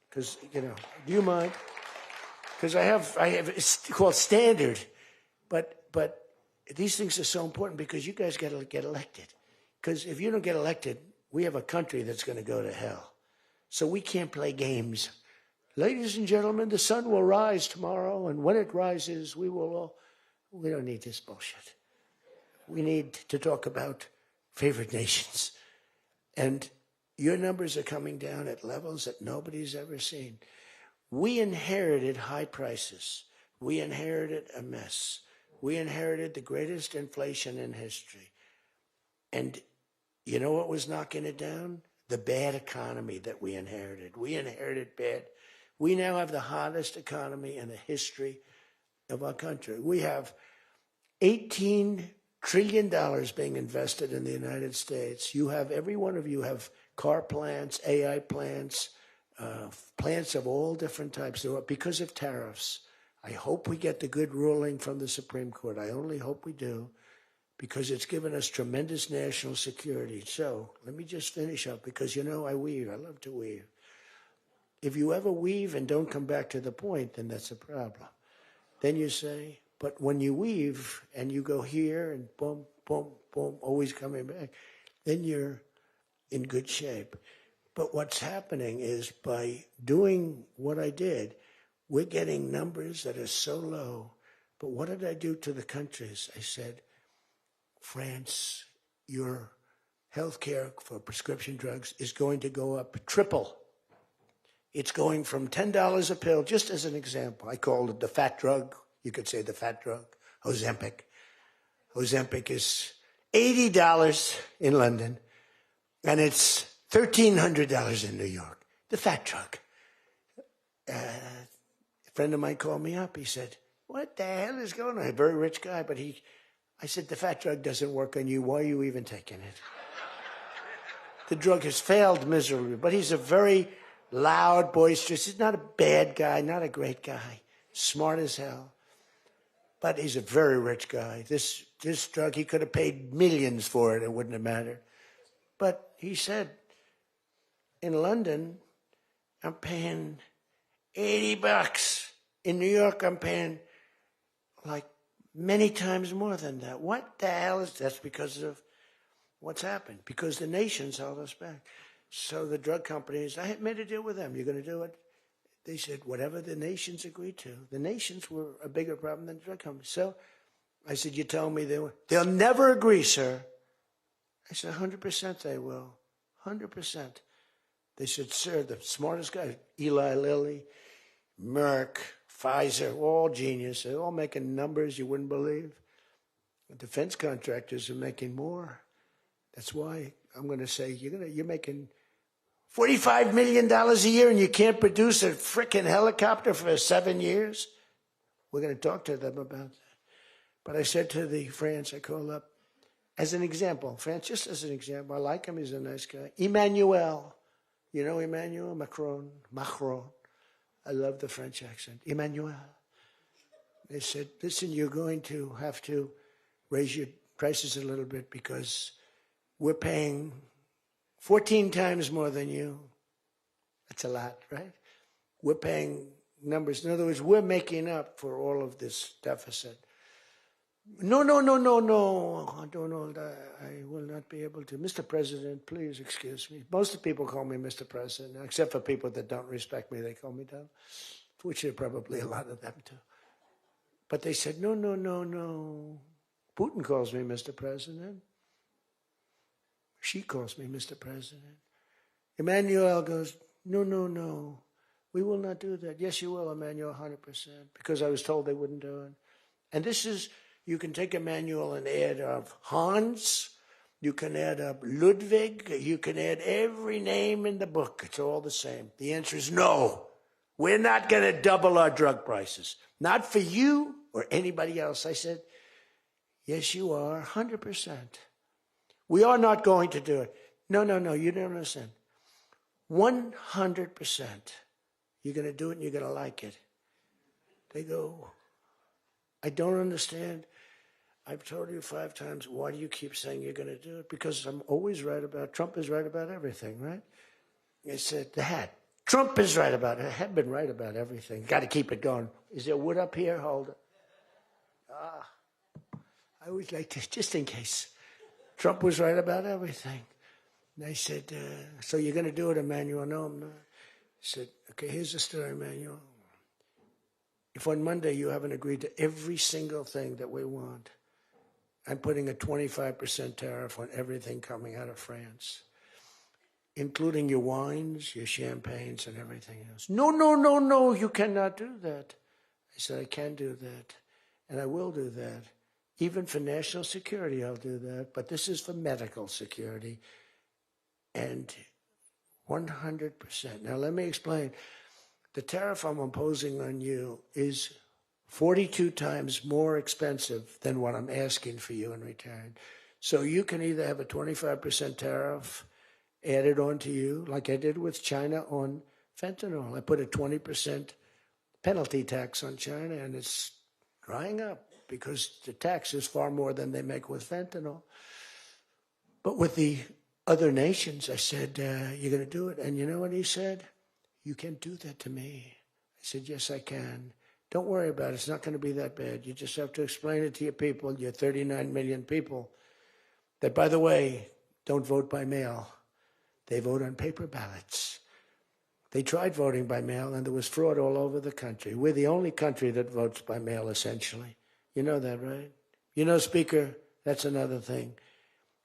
Because, do you mind? Because I have, it's called standard. But these things are so important because you guys got to get elected. Because if you don't get elected, we have a country that's going to go to hell. So we can't play games. Ladies and gentlemen, the sun will rise tomorrow, and when it rises, we don't need this bullshit. We need to talk about favored nations. And your numbers are coming down at levels that nobody's ever seen. We inherited high prices. We inherited a mess. We inherited the greatest inflation in history. And you know what was knocking it down? The bad economy that we inherited. We inherited bad. We now have the hottest economy in the history of our country. We have $18 trillion being invested in the United States. You have, every one of you have car plants, AI plants, plants of all different types. Because of tariffs. I hope we get the good ruling from the Supreme Court. I only hope we do, because it's given us tremendous national security. So let me just finish up, because I weave. I love to weave. If you ever weave and don't come back to the point, then that's a problem. Then you say, but when you weave and you go here and boom, boom, boom, always coming back, then you're in good shape. But what's happening is, by doing what I did, we're getting numbers that are so low. But what did I do to the countries? I said, France, your health care for prescription drugs is going to go up triple. It's going from $10 a pill, just as an example. I called it the fat drug. You could say the fat drug, Ozempic. Ozempic is $80 in London, and it's $1,300 in New York. The fat drug. A friend of mine called me up. He said, what the hell is going on? A very rich guy, but I said, the fat drug doesn't work on you. Why are you even taking it? The drug has failed miserably, but he's a very loud, boisterous. He's not a bad guy, not a great guy, smart as hell. but he's a very rich guy. This drug, he could have paid millions for it. It wouldn't have mattered. But he said, in London, I'm paying $80. In New York, I'm paying like many times more than that. What the hell is that? That's because of what's happened, because the nations held us back. So the drug companies, I had made a deal with them. You're going to do it? They said, whatever the nations agreed to. The nations were a bigger problem than the drug companies. So I said, you tell me they'll never agree, sir. I said, 100% they will. 100%. They said, sir, the smartest guy, Eli Lilly, Merck, Pfizer, all genius. They're all making numbers you wouldn't believe. The defense contractors are making more. That's why I'm going to say, you're making $45 million a year and you can't produce a frickin' helicopter for 7 years? We're going to talk to them about that. But I said to the France, I called up, as an example, France, just as an example, I like him, he's a nice guy. Emmanuel, you know Emmanuel Macron? I love the French accent. Emmanuel. They said, listen, you're going to have to raise your prices a little bit because we're paying 14 times more than you. That's a lot, right? We're paying numbers. In other words, we're making up for all of this deficit. No. I don't know. I will not be able to. Mr. President, please excuse me. Most of the people call me Mr. President, except for people that don't respect me. They call me that, which there are probably a lot of them too. But they said, no. Putin calls me Mr. President. She calls me Mr. President. Emmanuel goes, no. We will not do that. Yes, you will, Emmanuel, 100%. Because I was told they wouldn't do it. And this is, you can take Emmanuel and add up Hans. You can add up Ludwig. You can add every name in the book. It's all the same. The answer is no. We're not going to double our drug prices. Not for you or anybody else. I said, yes, you are, 100%. We are not going to do it. No, you don't understand. 100%. You're going to do it and you're going to like it. They go, I don't understand. I've told you 5 times, why do you keep saying you're going to do it? Because I'm always right about, Trump is right about everything, right? I said, Trump is right about it. I have been right about everything. Got to keep it going. Is there wood up here? Hold it. I always like to, just in case. Trump was right about everything. And I said, so you're going to do it, Emmanuel? No, I'm not. I said, okay, here's the story, Emmanuel. If on Monday you haven't agreed to every single thing that we want, I'm putting a 25% tariff on everything coming out of France, including your wines, your champagnes, and everything else. No, you cannot do that. I said, I can do that, and I will do that. Even for national security, I'll do that. But this is for medical security. And 100%. Now, let me explain. The tariff I'm imposing on you is 42 times more expensive than what I'm asking for you in return. So you can either have a 25% tariff added on to you, like I did with China on fentanyl. I put a 20% penalty tax on China, and it's drying up, because the tax is far more than they make with fentanyl. But with the other nations, I said, you're going to do it. And you know what he said? You can't do that to me. I said, yes, I can. Don't worry about it. It's not going to be that bad. You just have to explain it to your people, your 39 million people, that, by the way, don't vote by mail. They vote on paper ballots. They tried voting by mail, and there was fraud all over the country. We're the only country that votes by mail, essentially. You know that, right? You know, Speaker, that's another thing.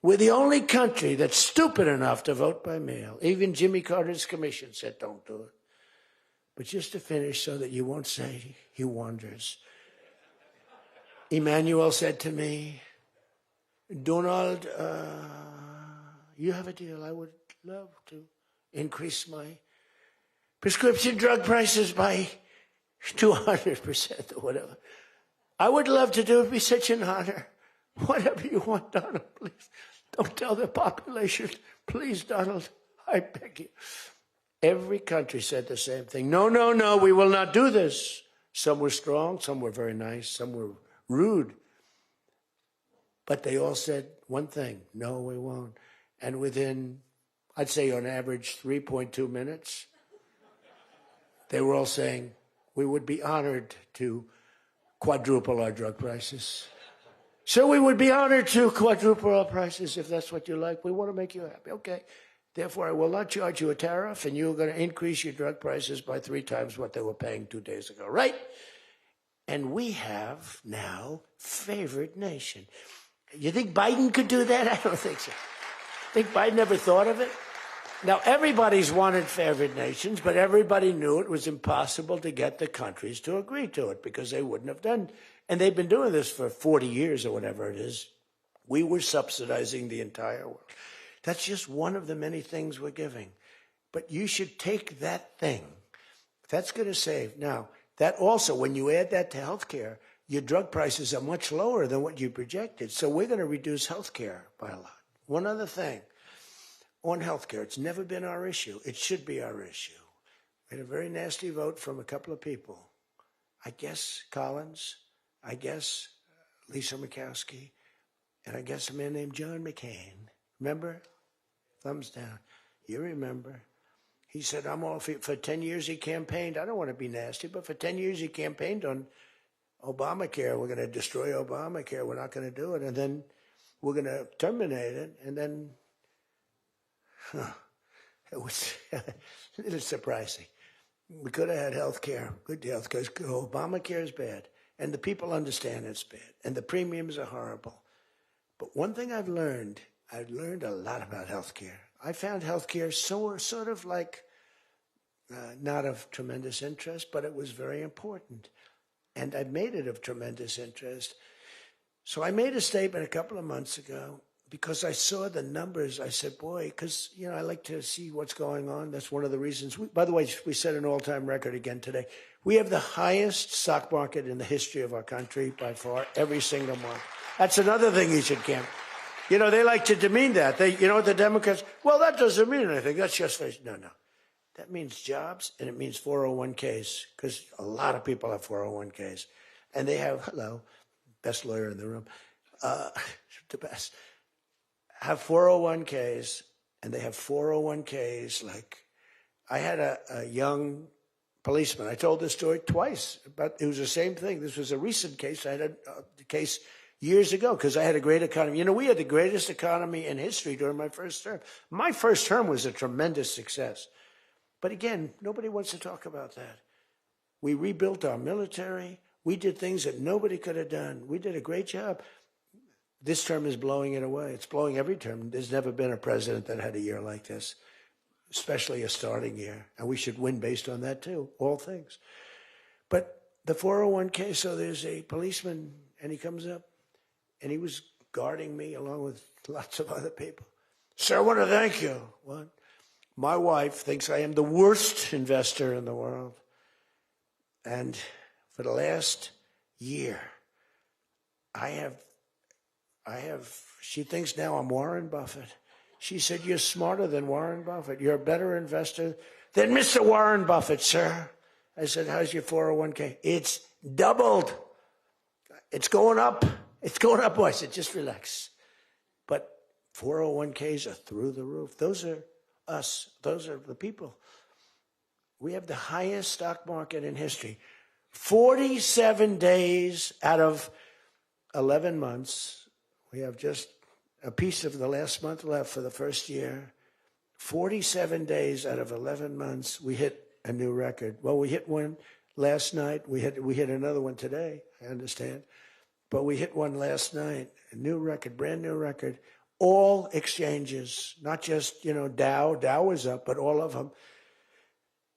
We're the only country that's stupid enough to vote by mail. Even Jimmy Carter's commission said don't do it. But just to finish so that you won't say he wanders. Emmanuel said to me, Donald, you have a deal. I would love to increase my prescription drug prices by 200% or whatever. I would love to do it. It'd be such an honor. Whatever you want, Donald, please. Don't tell the population. Please, Donald, I beg you. Every country said the same thing. No, we will not do this. Some were strong, some were very nice, some were rude. But they all said one thing: no, we won't. And within, I'd say on average, 3.2 minutes, they were all saying, we would be honored to quadruple our drug prices. So we would be honored to quadruple our prices if that's what you like. We want to make you happy. Okay. Therefore, I will not charge you a tariff, and you're going to increase your drug prices by 3 times what they were paying 2 days ago, right? And we have now favored nation. You think Biden could do that? I don't think so. Think Biden ever thought of it? Now, everybody's wanted favored nations, but everybody knew it was impossible to get the countries to agree to it because they wouldn't have done. And they've been doing this for 40 years or whatever it is. We were subsidizing the entire world. That's just one of the many things we're giving. But you should take that thing. That's going to save. Now, that also, when you add that to healthcare, your drug prices are much lower than what you projected. So we're going to reduce healthcare by a lot. One other thing on healthcare, it's never been our issue. It should be our issue. We had a very nasty vote from a couple of people. I guess Collins, I guess Lisa Murkowski, and I guess a man named John McCain. Remember? Thumbs down. You remember. He said, I'm all for 10 years he campaigned. I don't want to be nasty, but for 10 years he campaigned on Obamacare. We're going to destroy Obamacare. We're not going to do it. And then we're going to terminate it. And then, it was a little surprising. We could have had health care, good health care. Obamacare is bad. And the people understand it's bad. And the premiums are horrible. But one thing I've learned a lot about healthcare. I found healthcare sort of like not of tremendous interest, but it was very important. And I made it of tremendous interest. So I made a statement a couple of months ago because I saw the numbers. I said, boy, because, I like to see what's going on. That's one of the reasons. By the way, we set an all-time record again today. We have the highest stock market in the history of our country by far, every single month. That's another thing you should camp. They like to demean that. The Democrats, well, that doesn't mean anything. That's just, no. That means jobs, and it means 401ks, because a lot of people have 401ks. And they have, best lawyer in the room, the best, have 401ks, and they have 401ks like, I had a young policeman. I told this story twice, but it was the same thing. This was a recent case. I had a case years ago, because I had a great economy. We had the greatest economy in history during my first term. My first term was a tremendous success. But again, nobody wants to talk about that. We rebuilt our military. We did things that nobody could have done. We did a great job. This term is blowing it away. It's blowing every term. There's never been a president that had a year like this, especially a starting year. And we should win based on that too, all things. But the 401k, so there's a policeman, and he comes up, and he was guarding me along with lots of other people. Sir, I want to thank you. What? My wife thinks I am the worst investor in the world. And for the last year, she thinks now I'm Warren Buffett. She said, you're smarter than Warren Buffett. You're a better investor than Mr. Warren Buffett, sir. I said, how's your 401k? It's doubled. It's going up. It's going up. I said, just relax. But 401ks are through the roof. Those are us. Those are the people. We have the highest stock market in history. 47 days out of 11 months. We have just a piece of the last month left for the first year. 47 days out of 11 months, we hit a new record. Well, we hit one last night. We hit another one today, I understand. But we hit one last night, a new record, brand new record. All exchanges, not just, Dow. Dow was up, but all of them.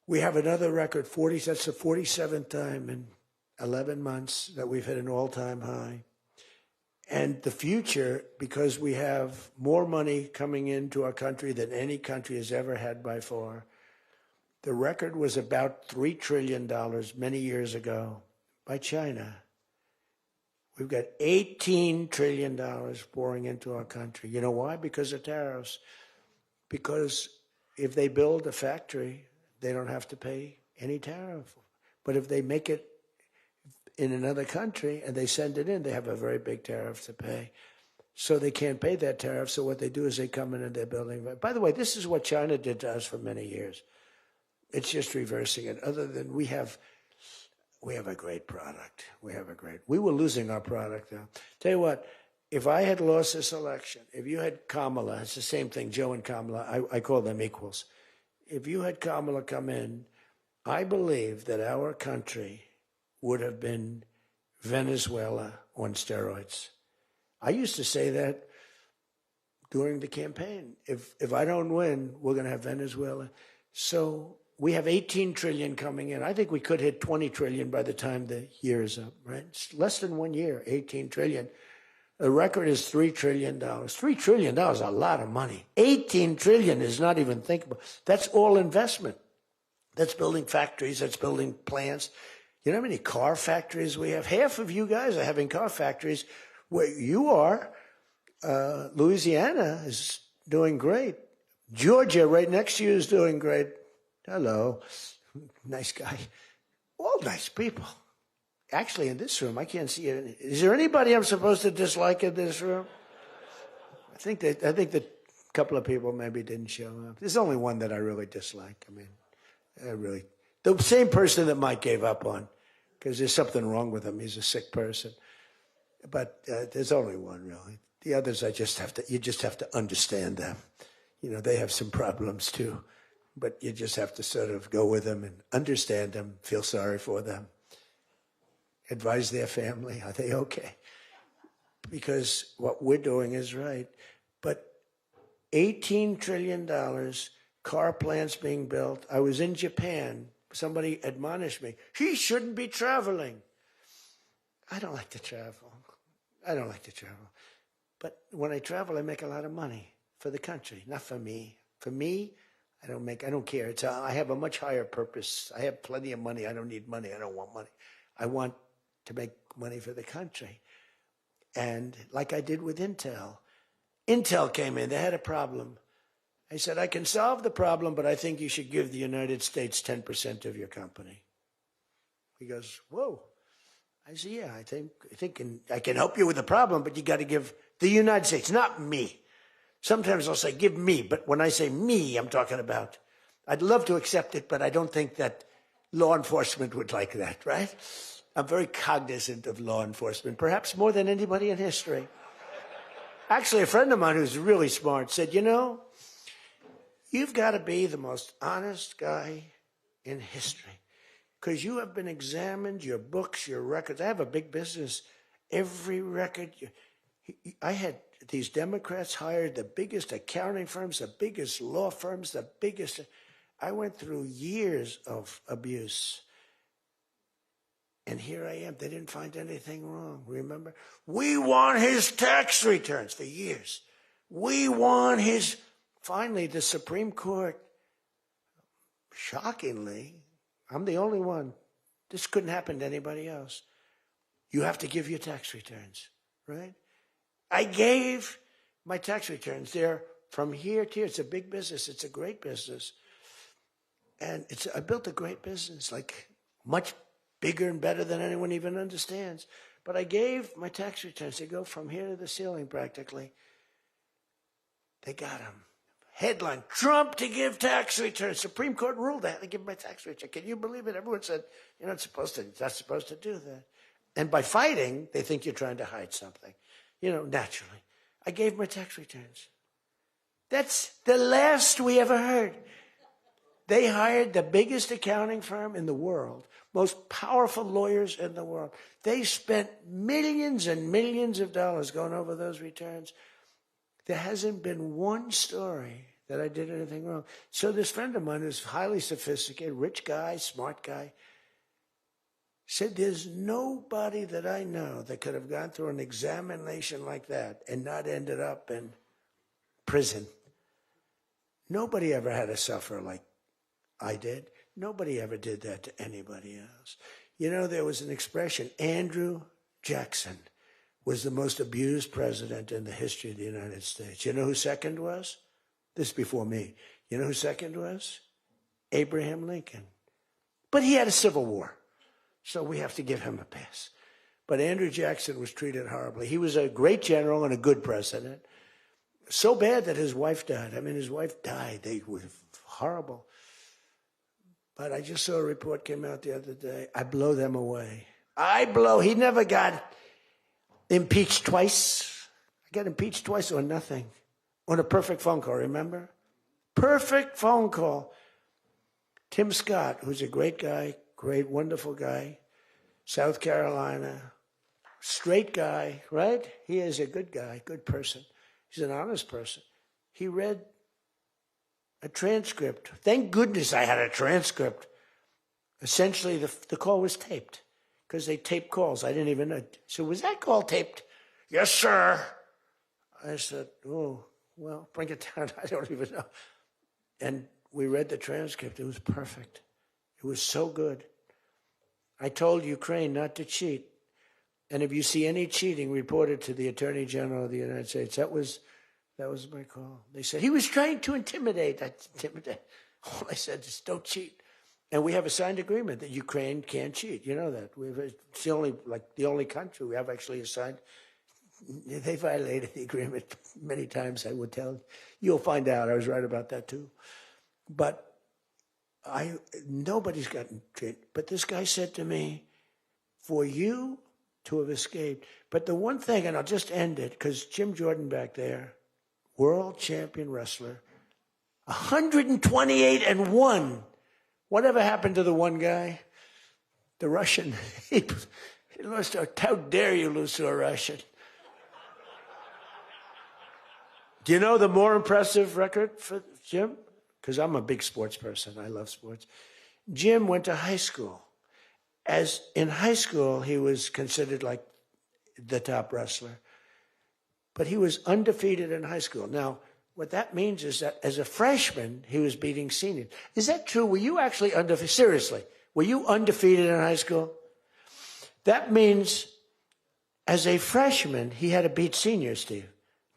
We have another record, that's the 47th time in 11 months that we've hit an all-time high. And the future, because we have more money coming into our country than any country has ever had by far. The record was about $3 trillion many years ago by China. We've got $18 trillion pouring into our country. You know why? Because of tariffs. Because if they build a factory, they don't have to pay any tariff. But if they make it in another country and they send it in, they have a very big tariff to pay. So they can't pay that tariff. So what they do is they come in and they're building. By the way, this is what China did to us for many years. It's just reversing it. Other than we have a great product. We were losing our product now. Tell you what, if I had lost this election, if you had Kamala, it's the same thing, Joe and Kamala, I call them equals. If you had Kamala come in, I believe that our country would have been Venezuela on steroids. I used to say that during the campaign. If I don't win, we're going to have Venezuela. So we have 18 trillion coming in. I think we could hit 20 trillion by the time the year is up, right? It's less than 1 year, 18 trillion. The record is $3 trillion. $3 trillion is a lot of money. 18 trillion is not even thinkable. That's all investment. That's building factories. That's building plants. You know how many car factories we have? Half of you guys are having car factories. Where you are, Louisiana is doing great. Georgia, right next to you, is doing great. Hello. Nice guy. All nice people. Actually, in this room, I can't see it. Is there anybody I'm supposed to dislike in this room? I think that a couple of people maybe didn't show up. There's only one that I really dislike. I mean, the same person that Mike gave up on, because there's something wrong with him. He's a sick person. But there's only one, really. The others, you just have to understand them. You know, they have some problems too. But you just have to sort of go with them and understand them, feel sorry for them, advise their family, are they okay? Because what we're doing is right. But $18 trillion, car plants being built. I was in Japan. Somebody admonished me. He shouldn't be traveling. I don't like to travel. But when I travel, I make a lot of money for the country, not for me. For me, I don't care. I have a much higher purpose. I have plenty of money. I don't need money. I don't want money. I want to make money for the country. And like I did with Intel. Intel came in. They had a problem. I said, I can solve the problem, but I think you should give the United States 10% of your company. He goes, whoa. I said, yeah, I think I can help you with the problem, but you got to give the United States, not me. Sometimes I'll say, give me, but when I say me, I'm talking about, I'd love to accept it, but I don't think that law enforcement would like that, right? I'm very cognizant of law enforcement, perhaps more than anybody in history. Actually, a friend of mine who's really smart said, you know, you've got to be the most honest guy in history. Because you have been examined, your books, your records. I have a big business. Every record. I had these Democrats hired the biggest accounting firms, the biggest law firms, the biggest. I went through years of abuse. And here I am. They didn't find anything wrong, remember? We want his tax returns for years. We want his. Finally, the Supreme Court, shockingly, I'm the only one. This couldn't happen to anybody else. You have to give your tax returns, right? I gave my tax returns. They're from here to here. It's a big business. It's a great business. And I built a great business, like much bigger and better than anyone even understands. But I gave my tax returns. They go from here to the ceiling practically. They got them. Headline, Trump to give tax returns. Supreme Court ruled I had to give my tax return. Can you believe it? Everyone said, you're not supposed to do that. And by fighting, they think you're trying to hide something. You know, naturally. I gave my tax returns. That's the last we ever heard. They hired the biggest accounting firm in the world, most powerful lawyers in the world. They spent millions and millions of dollars going over those returns. There hasn't been one story that I did anything wrong. So this friend of mine who's highly sophisticated, rich guy, smart guy, said there's nobody that I know that could have gone through an examination like that and not ended up in prison. Nobody ever had to suffer like I did. Nobody ever did that to anybody else. You know, there was an expression, Andrew Jackson was the most abused president in the history of the United States. You know who second was? This is before me. You know who second was? Abraham Lincoln. But he had a civil war. So we have to give him a pass. But Andrew Jackson was treated horribly. He was a great general and a good president. So bad that his wife died. I mean, his wife died. They were horrible. But I just saw a report came out the other day. I blow them away. He never got impeached twice. I got impeached twice on nothing. On a perfect phone call, remember? Perfect phone call. Tim Scott, who's a great guy, great, wonderful guy, South Carolina, straight guy, right? He is a good guy, good person. He's an honest person. He read a transcript. Thank goodness I had a transcript. Essentially, the call was taped because they tape calls. I didn't even know. So was that call taped? Yes, sir. I said, oh, well, bring it down. I don't even know. And we read the transcript. It was perfect. It was so good. I told Ukraine not to cheat. And if you see any cheating, report it to the Attorney General of the United States. That was my call. They said, he was trying to intimidate. All I said is, don't cheat. And we have a signed agreement that Ukraine can't cheat. You know that. It's the only country we have actually signed. They violated the agreement many times, I would tell you. You'll find out. I was right about that, too. But nobody's gotten treated. But this guy said to me, for you to have escaped. But the one thing, and I'll just end it, because Jim Jordan back there, world champion wrestler, 128-1. Whatever happened to the one guy? The Russian. He lost. How dare you lose to a Russian? Do you know the more impressive record for Jim? Because I'm a big sports person. I love sports. Jim went to high school. As in high school, he was considered like the top wrestler. But he was undefeated in high school. Now, what that means is that as a freshman, he was beating seniors. Is that true? Were you actually undefeated? Seriously, were you undefeated in high school? That means as a freshman, he had to beat seniors, Steve.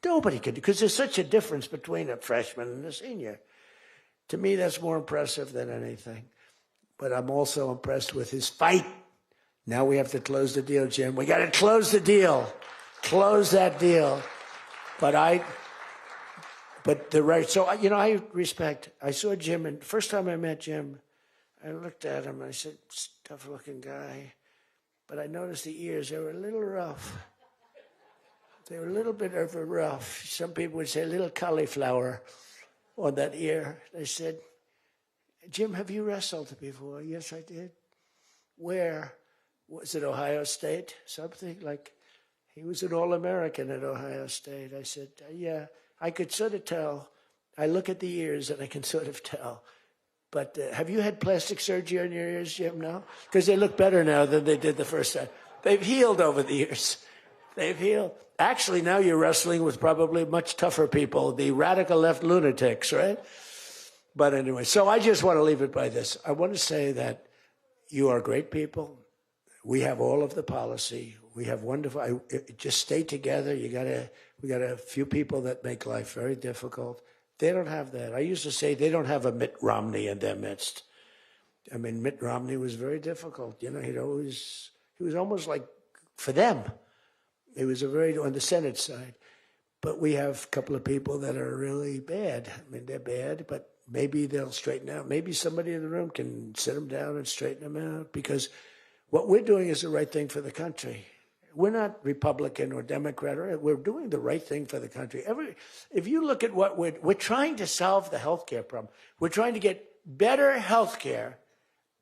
Nobody could, because there's such a difference between a freshman and a senior. To me, that's more impressive than anything. But I'm also impressed with his fight. Now we have to close the deal, Jim. We got to close the deal. Close that deal. So, I respect. I saw Jim, and the first time I met Jim, I looked at him, and I said, tough-looking guy. But I noticed the ears, they were a little rough. They were a little bit of a rough. Some people would say a little cauliflower on that ear. They said, Jim, have you wrestled before? Yes, I did. Where? Was it Ohio State? Something like, he was an All-American at Ohio State. I said, yeah, I could sort of tell. I look at the ears and I can sort of tell. But have you had plastic surgery on your ears, Jim, now? Because they look better now than they did the first time. They've healed over the years. They've healed. Actually, now you're wrestling with probably much tougher people, the radical left lunatics, right? But anyway, so I just want to leave it by this. I want to say that you are great people. We have all of the policy. We have wonderful. Just stay together. We got a few people that make life very difficult. They don't have that. I used to say they don't have a Mitt Romney in their midst. I mean, Mitt Romney was very difficult. You know, he was almost like for them. He was on the Senate side. But we have a couple of people that are really bad. I mean, they're bad, but maybe they'll straighten out. Maybe somebody in the room can sit them down and straighten them out, because what we're doing is the right thing for the country. We're not Republican or Democrat. We're doing the right thing for the country. If you look at what we're trying to solve the health care problem. We're trying to get better health care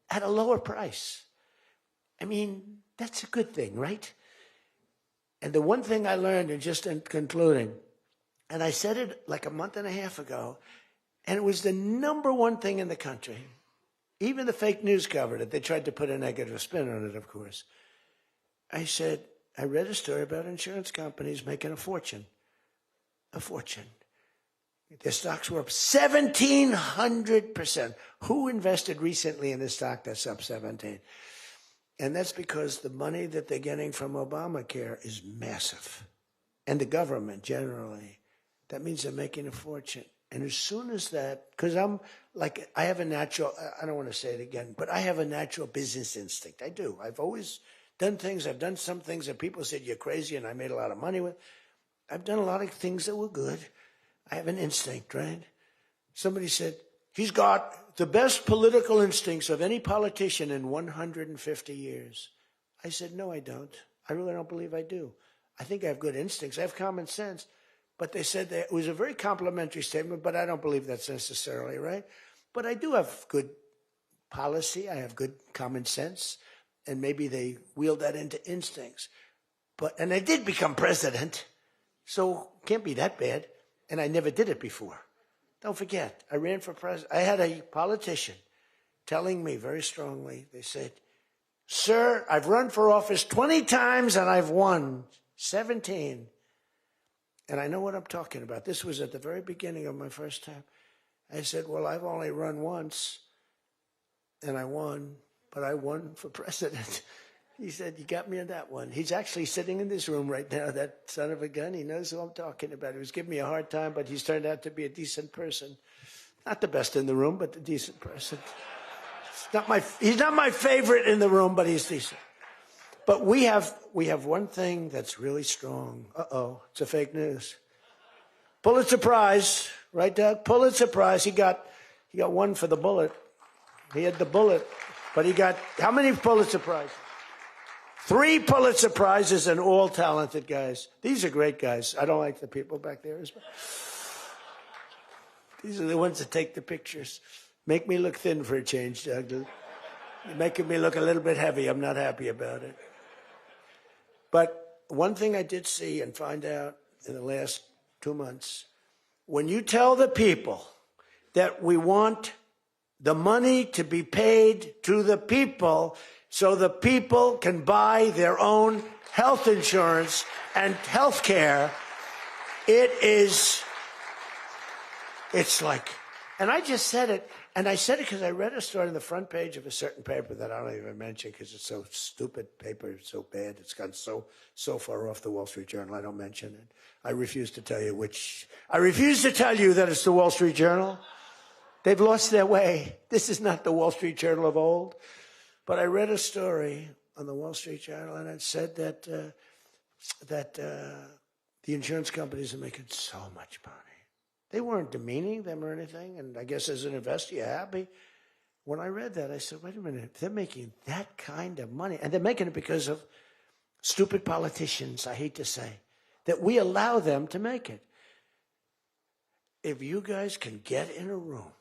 at a lower price. I mean, that's a good thing, right? And the one thing I learned, and just in concluding, and I said it like a month and a half ago, and it was the number one thing in the country. Even the fake news covered it. They tried to put a negative spin on it, of course. I said, I read a story about insurance companies making a fortune. A fortune. Their stocks were up 1,700%. Who invested recently in a stock that's up 17? And that's because the money that they're getting from Obamacare is massive. And the government generally. That means they're making a fortune. And as soon as that, because I'm like, I have a natural, I don't want to say it again, but I have a natural business instinct. I do. I've always done things. I've done some things that people said you're crazy and I made a lot of money with. I've done a lot of things that were good. I have an instinct, right? Somebody said, he's got the best political instincts of any politician in 150 years. I said, no, I don't. I really don't believe I do. I think I have good instincts. I have common sense. But they said that it was a very complimentary statement, but I don't believe that's necessarily right. But I do have good policy. I have good common sense. And maybe they wheeled that into instincts. And I did become president, so can't be that bad. And I never did it before. Don't forget, I ran for president. I had a politician telling me very strongly, they said, sir, I've run for office 20 times and I've won 17. And I know what I'm talking about. This was at the very beginning of my first time. I said, well, I've only run once and I won, but I won for president. He said, you got me on that one. He's actually sitting in this room right now, that son of a gun. He knows who I'm talking about. He was giving me a hard time, but he's turned out to be a decent person. Not the best in the room, but a decent person. He's not my favorite in the room, but he's decent. But we have one thing that's really strong. Uh-oh, it's a fake news. Pulitzer Prize, right, Doug? Pulitzer Prize. He got one for the bullet. He had the bullet, but he got how many Pulitzer Prizes? 3 Pulitzer Prizes, and all talented guys. These are great guys. I don't like the people back there as well. These are the ones that take the pictures. Make me look thin for a change, Doug. You're making me look a little bit heavy. I'm not happy about it. But one thing I did see and find out in the last 2 months, when you tell the people that we want the money to be paid to the people so the people can buy their own health insurance and health care, it's like, and I just said it, and I said it because I read a story on the front page of a certain paper that I don't even mention because it's so stupid paper, it's so bad, it's gone so far off the Wall Street Journal, I don't mention it. I refuse to tell you that it's the Wall Street Journal. They've lost their way. This is not the Wall Street Journal of old. But I read a story on the Wall Street Journal, and it said that the insurance companies are making so much money. They weren't demeaning them or anything, and I guess as an investor, you're happy. When I read that, I said, wait a minute, they're making that kind of money, and they're making it because of stupid politicians, I hate to say, that we allow them to make it. If you guys can get in a room,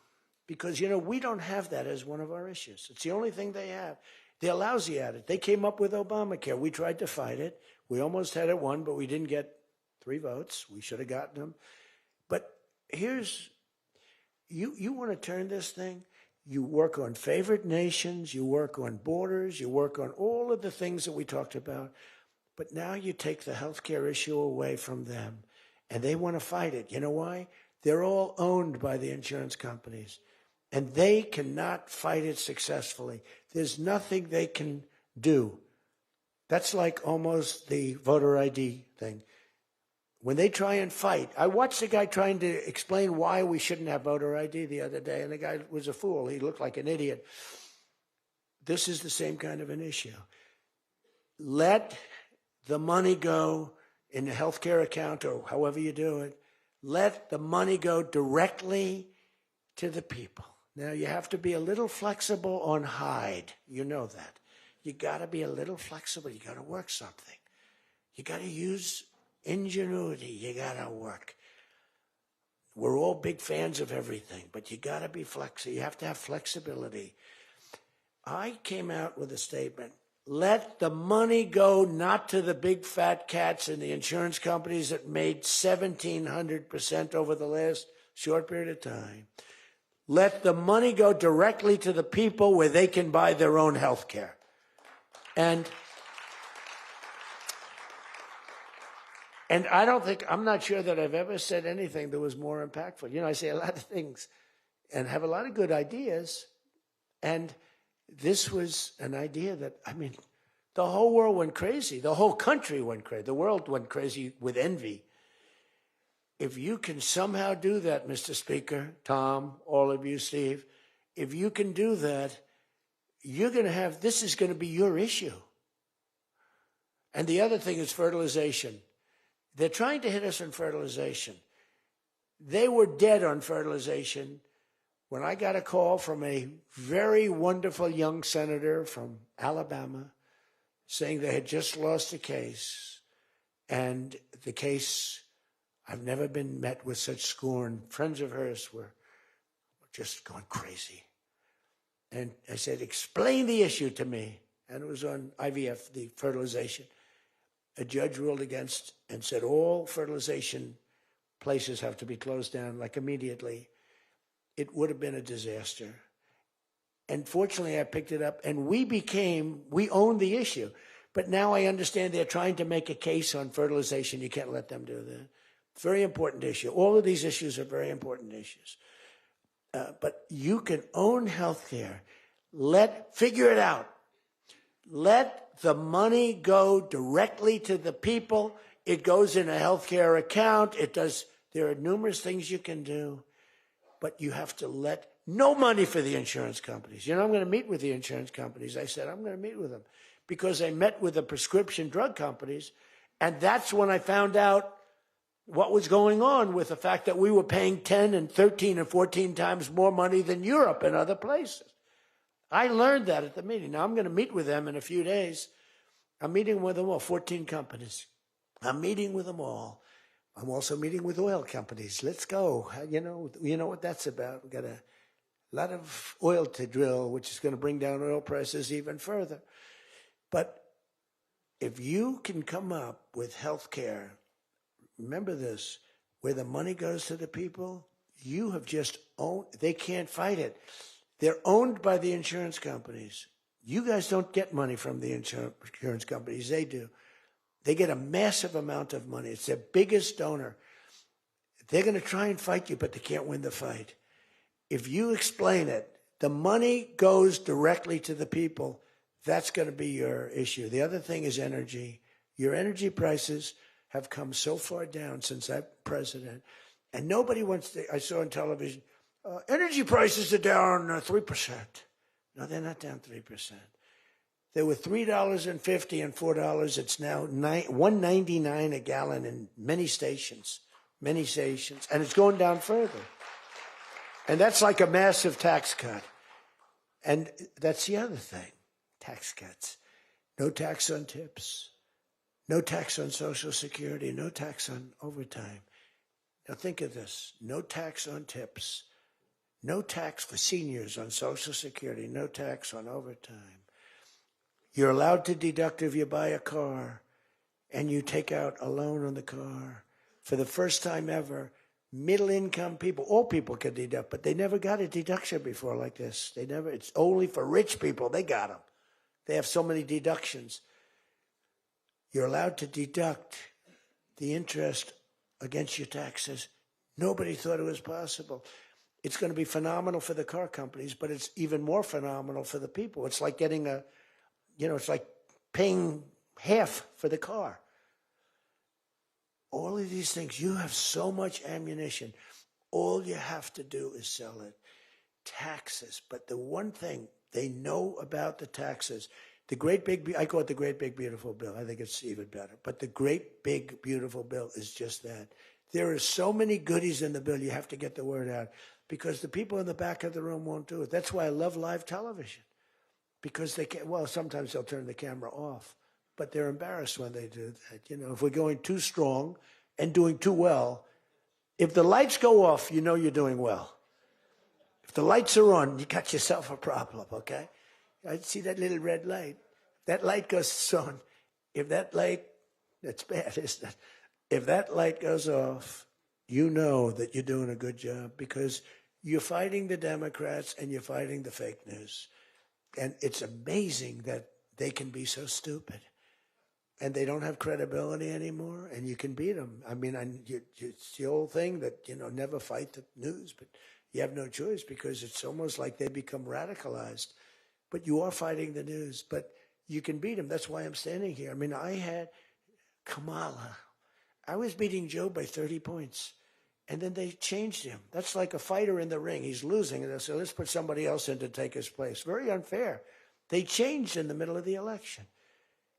because, we don't have that as one of our issues. It's the only thing they have. They're lousy at it. They came up with Obamacare. We tried to fight it. We almost had it won, but we didn't get 3 votes. We should have gotten them. But here's, you want to turn this thing, you work on favored nations, you work on borders, you work on all of the things that we talked about, but now you take the healthcare issue away from them, and they want to fight it. You know why? They're all owned by the insurance companies, and they cannot fight it successfully. There's nothing they can do. That's like almost the voter ID thing. When they try and fight, I watched a guy trying to explain why we shouldn't have voter ID the other day, and the guy was a fool. He looked like an idiot. This is the same kind of an issue. Let the money go in the healthcare account or however you do it. Let the money go directly to the people. Now, you have to be a little flexible on Hyde. You know that. You got to be a little flexible. You got to work something. You got to use ingenuity. You got to work. We're all big fans of everything, but you got to be flexible. You have to have flexibility. I came out with a statement. Let the money go not to the big fat cats and the insurance companies that made 1,700% over the last short period of time. Let the money go directly to the people where they can buy their own health care. And I'm not sure that I've ever said anything that was more impactful. I say a lot of things and have a lot of good ideas. And this was an idea that, the whole world went crazy. The whole country went crazy. The world went crazy with envy. if you can somehow do that, Mr. Speaker, Tom, all of you, Steve, if you can do that, you're going to have, this is going to be your issue. And the other thing is fertilization. They're trying to hit us on fertilization. They were dead on fertilization when I got a call from a very wonderful young senator from Alabama saying they had just lost a case. And the case, I've never been met with such scorn. Friends of hers were just going crazy. And I said, explain the issue to me. And it was on IVF, the fertilization. A judge ruled against and said all fertilization places have to be closed down, like immediately. It would have been a disaster. And fortunately, I picked it up, and we owned the issue. But now I understand they're trying to make a case on fertilization. You can't let them do that. Very important issue. All of these issues are very important issues. But you can own healthcare. Figure it out. Let the money go directly to the people. It goes in a healthcare account. There are numerous things you can do, but you have to let no money for the insurance companies. You know, I'm going to meet with the insurance companies. I said, I'm going to meet with them because I met with the prescription drug companies. And that's when I found out what was going on with the fact that we were paying 10 and 13 and 14 times more money than Europe and other places. I learned that at the meeting. Now, I'm going to meet with them in a few days. I'm meeting with them all, 14 companies. I'm meeting with them all. I'm also meeting with oil companies. Let's go. You know what that's about. We've got a lot of oil to drill, which is going to bring down oil prices even further. But if you can come up with health care, remember this, where the money goes to the people, you have just owned, they can't fight it. They're owned by the insurance companies. You guys don't get money from the insurance companies. They do. They get a massive amount of money. It's their biggest donor. They're going to try and fight you, but they can't win the fight. If you explain it, the money goes directly to the people. That's going to be your issue. The other thing is energy. Your energy prices have come so far down since I'm president. And nobody wants to, I saw on television, energy prices are down 3%. No, they're not down 3%. They were $3.50 and $4. It's now $1.99 a gallon in many stations, and it's going down further. And that's like a massive tax cut. And that's the other thing, tax cuts. No tax on tips, no tax on Social Security, no tax on overtime. Now think of this, no tax on tips, no tax for seniors on Social Security, no tax on overtime. You're allowed to deduct if you buy a car and you take out a loan on the car. For the first time ever, middle-income people, all people can deduct, but they never got a deduction before like this. It's only for rich people. They got them. They have so many deductions. You're allowed to deduct the interest against your taxes. Nobody thought it was possible. It's going to be phenomenal for the car companies, but it's even more phenomenal for the people. It's like getting it's like paying half for the car. All of these things, you have so much ammunition. All you have to do is sell it. Taxes. But the one thing they know about the taxes, I call it the great big beautiful bill. I think it's even better. But the great big beautiful bill is just that. There are so many goodies in the bill, you have to get the word out. Because the people in the back of the room won't do it. That's why I love live television. Because they can't, sometimes they'll turn the camera off. But they're embarrassed when they do that. If we're going too strong and doing too well, if the lights go off, you know you're doing well. If the lights are on, you got yourself a problem, okay? I see that little red light. That light goes on. If that light, that's bad, isn't it? If that light goes off, you know that you're doing a good job because you're fighting the Democrats and you're fighting the fake news. And it's amazing that they can be so stupid. And they don't have credibility anymore, and you can beat them. I mean, it's the old thing that, never fight the news, but you have no choice because it's almost like they become radicalized. But you are fighting the news, but you can beat them. That's why I'm standing here. I mean, I had Kamala. I was beating Joe by 30 points. And then they changed him. That's like a fighter in the ring. He's losing. And they said, let's put somebody else in to take his place. Very unfair. They changed in the middle of the election.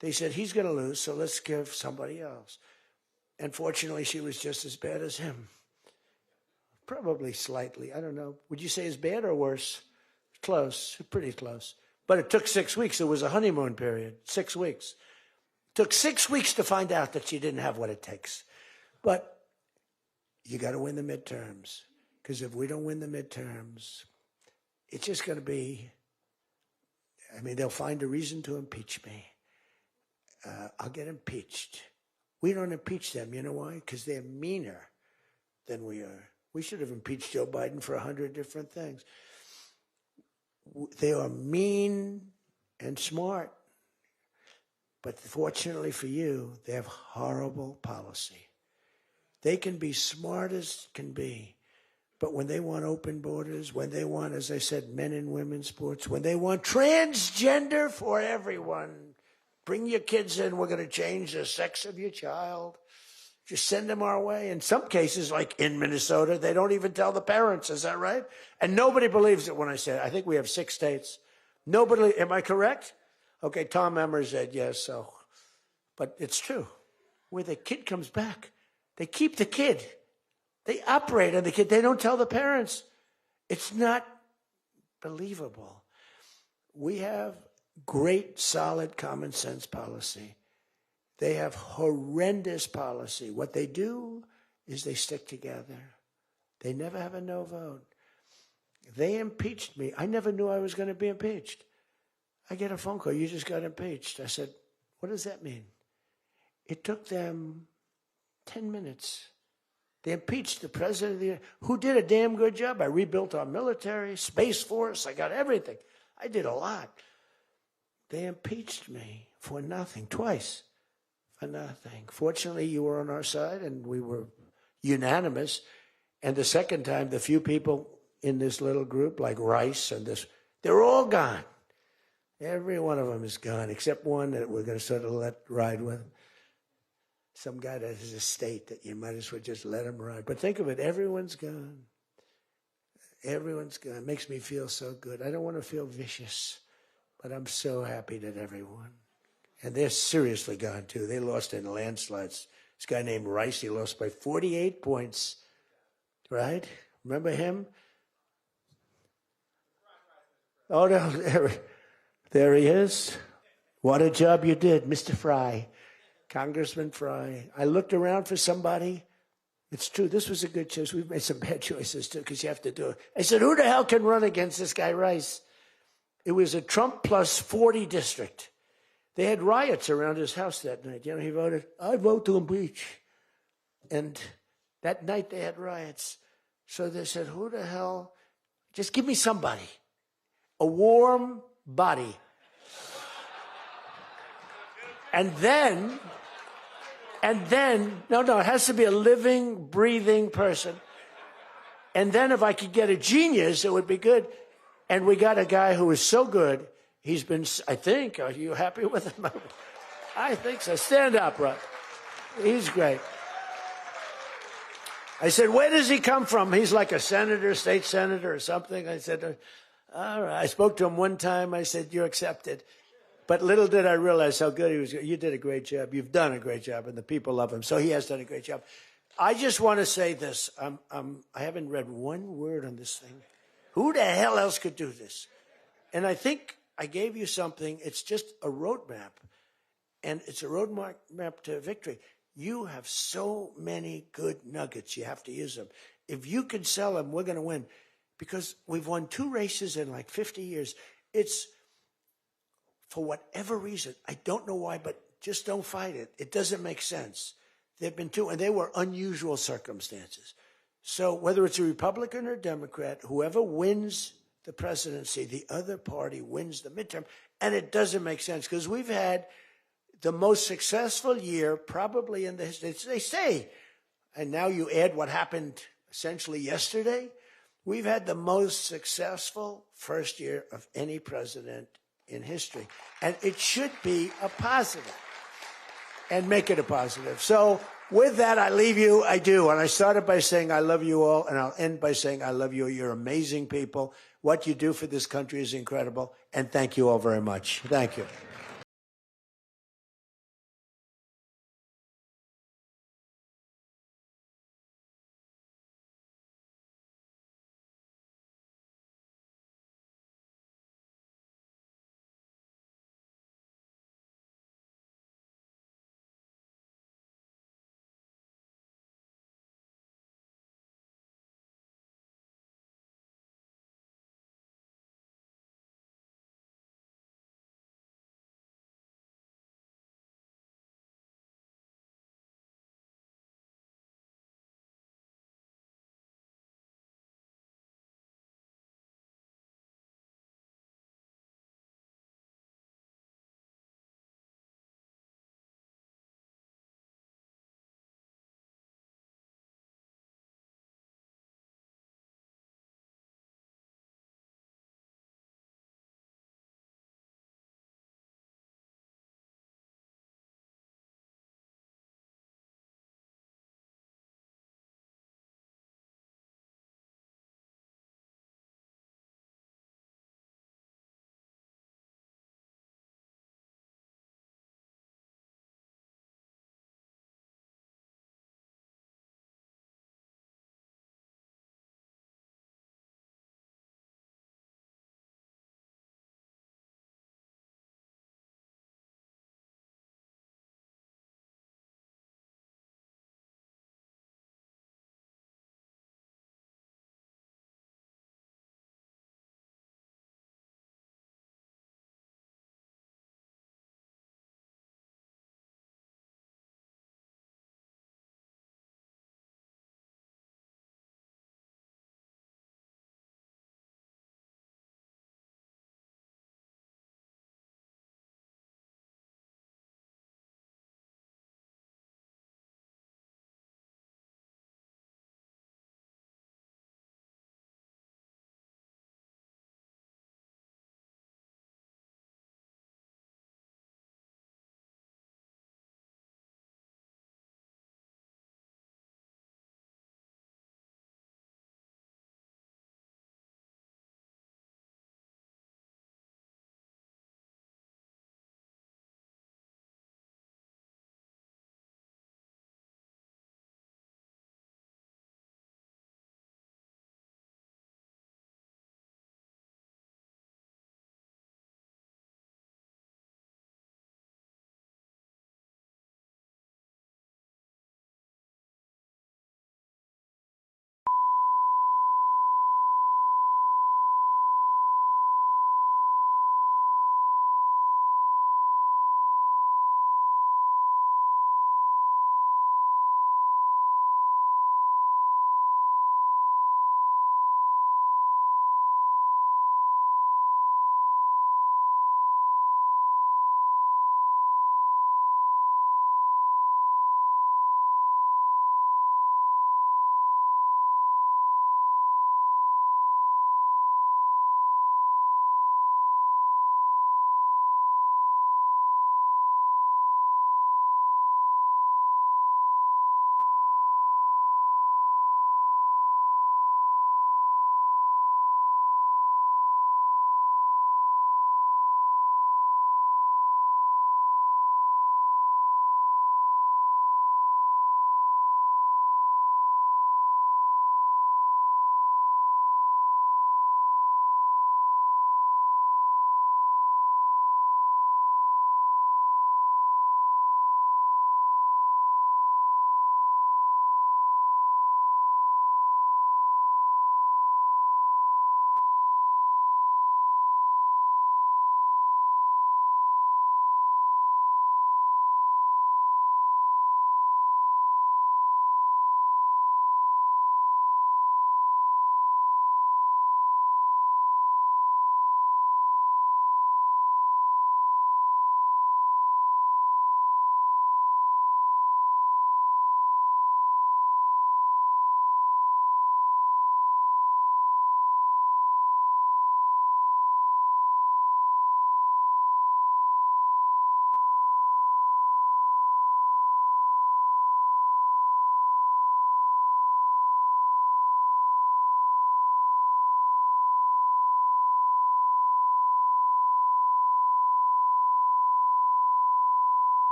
They said, he's going to lose, so let's give somebody else. And fortunately, she was just as bad as him. Probably slightly. I don't know. Would you say as bad or worse? Close. Pretty close. But it took 6 weeks. It was a honeymoon period. 6 weeks. It took 6 weeks to find out that she didn't have what it takes. But you got to win the midterms. Because if we don't win the midterms, it's just going to be, I mean, they'll find a reason to impeach me. I'll get impeached. We don't impeach them. You know why? Because they're meaner than we are. We should have impeached Joe Biden for 100 different things. They are mean and smart. But fortunately for you, they have horrible policy. They can be smart as can be. But when they want open borders, when they want, as I said, men and women sports, when they want transgender for everyone, bring your kids in, we're going to change the sex of your child. Just send them our way. In some cases, like in Minnesota, they don't even tell the parents. Is that right? And nobody believes it when I say it. I think we have 6 states. Nobody, am I correct? Okay, Tom Emmer said yes, so. But it's true. Where the kid comes back, they keep the kid. They operate on the kid. They don't tell the parents. It's not believable. We have great, solid, common sense policy. They have horrendous policy. What they do is they stick together. They never have a no vote. They impeached me. I never knew I was going to be impeached. I get a phone call. You just got impeached. I said, what does that mean? It took them 10 minutes. They impeached the president of the United States, who did a damn good job. I rebuilt our military, Space Force. I got everything. I did a lot. They impeached me for nothing, twice. For nothing. Fortunately, you were on our side, and we were unanimous. And the second time, the few people in this little group, like Rice and this, they're all gone. Every one of them is gone, except one that we're going to sort of let ride with. Some guy that has a state that you might as well just let him ride. But think of it, everyone's gone. Everyone's gone. It makes me feel so good. I don't want to feel vicious, but I'm so happy that everyone. And they're seriously gone, too. They lost in landslides. This guy named Rice, he lost by 48 points. Right? Remember him? Oh, no, there he is. What a job you did, Mr. Fry. Congressman Fry. I looked around for somebody. It's true, this was a good choice. We've made some bad choices, too, because you have to do it. I said, who the hell can run against this guy, Rice? It was a Trump plus 40 district. They had riots around his house that night. You know, he voted, I vote to impeach. And that night they had riots. So they said, who the hell? Just give me somebody. A warm body. And then, no, it has to be a living, breathing person. And then if I could get a genius, it would be good. And we got a guy who is so good. He's been, I think, are you happy with him? I think so. Stand up, bro. He's great. I said, where does he come from? He's like a senator, state senator or something. I said, all right. I spoke to him one time. I said, you're accepted. But little did I realize how good he was. You did a great job. You've done a great job, and the people love him. So he has done a great job. I just want to say this. I haven't read one word on this thing. Who the hell else could do this? And I think I gave you something. It's just a roadmap, and it's a roadmap to victory. You have so many good nuggets. You have to use them. If you can sell them, we're going to win, because we've won 2 races in like 50 years. It's, for whatever reason, I don't know why, but just don't fight it. It doesn't make sense. There've been 2, and they were unusual circumstances. So whether it's a Republican or Democrat, whoever wins the presidency, the other party wins the midterm. And it doesn't make sense, because we've had the most successful year probably in the history. They say, and now you add what happened essentially yesterday, we've had the most successful first year of any president in history. And it should be a positive, and make it a positive. So With that, I leave you. I do. And I started by saying I love you all, and I'll end by saying I love you. You're amazing people. What you do for this country is incredible. And thank you all very much. Thank you.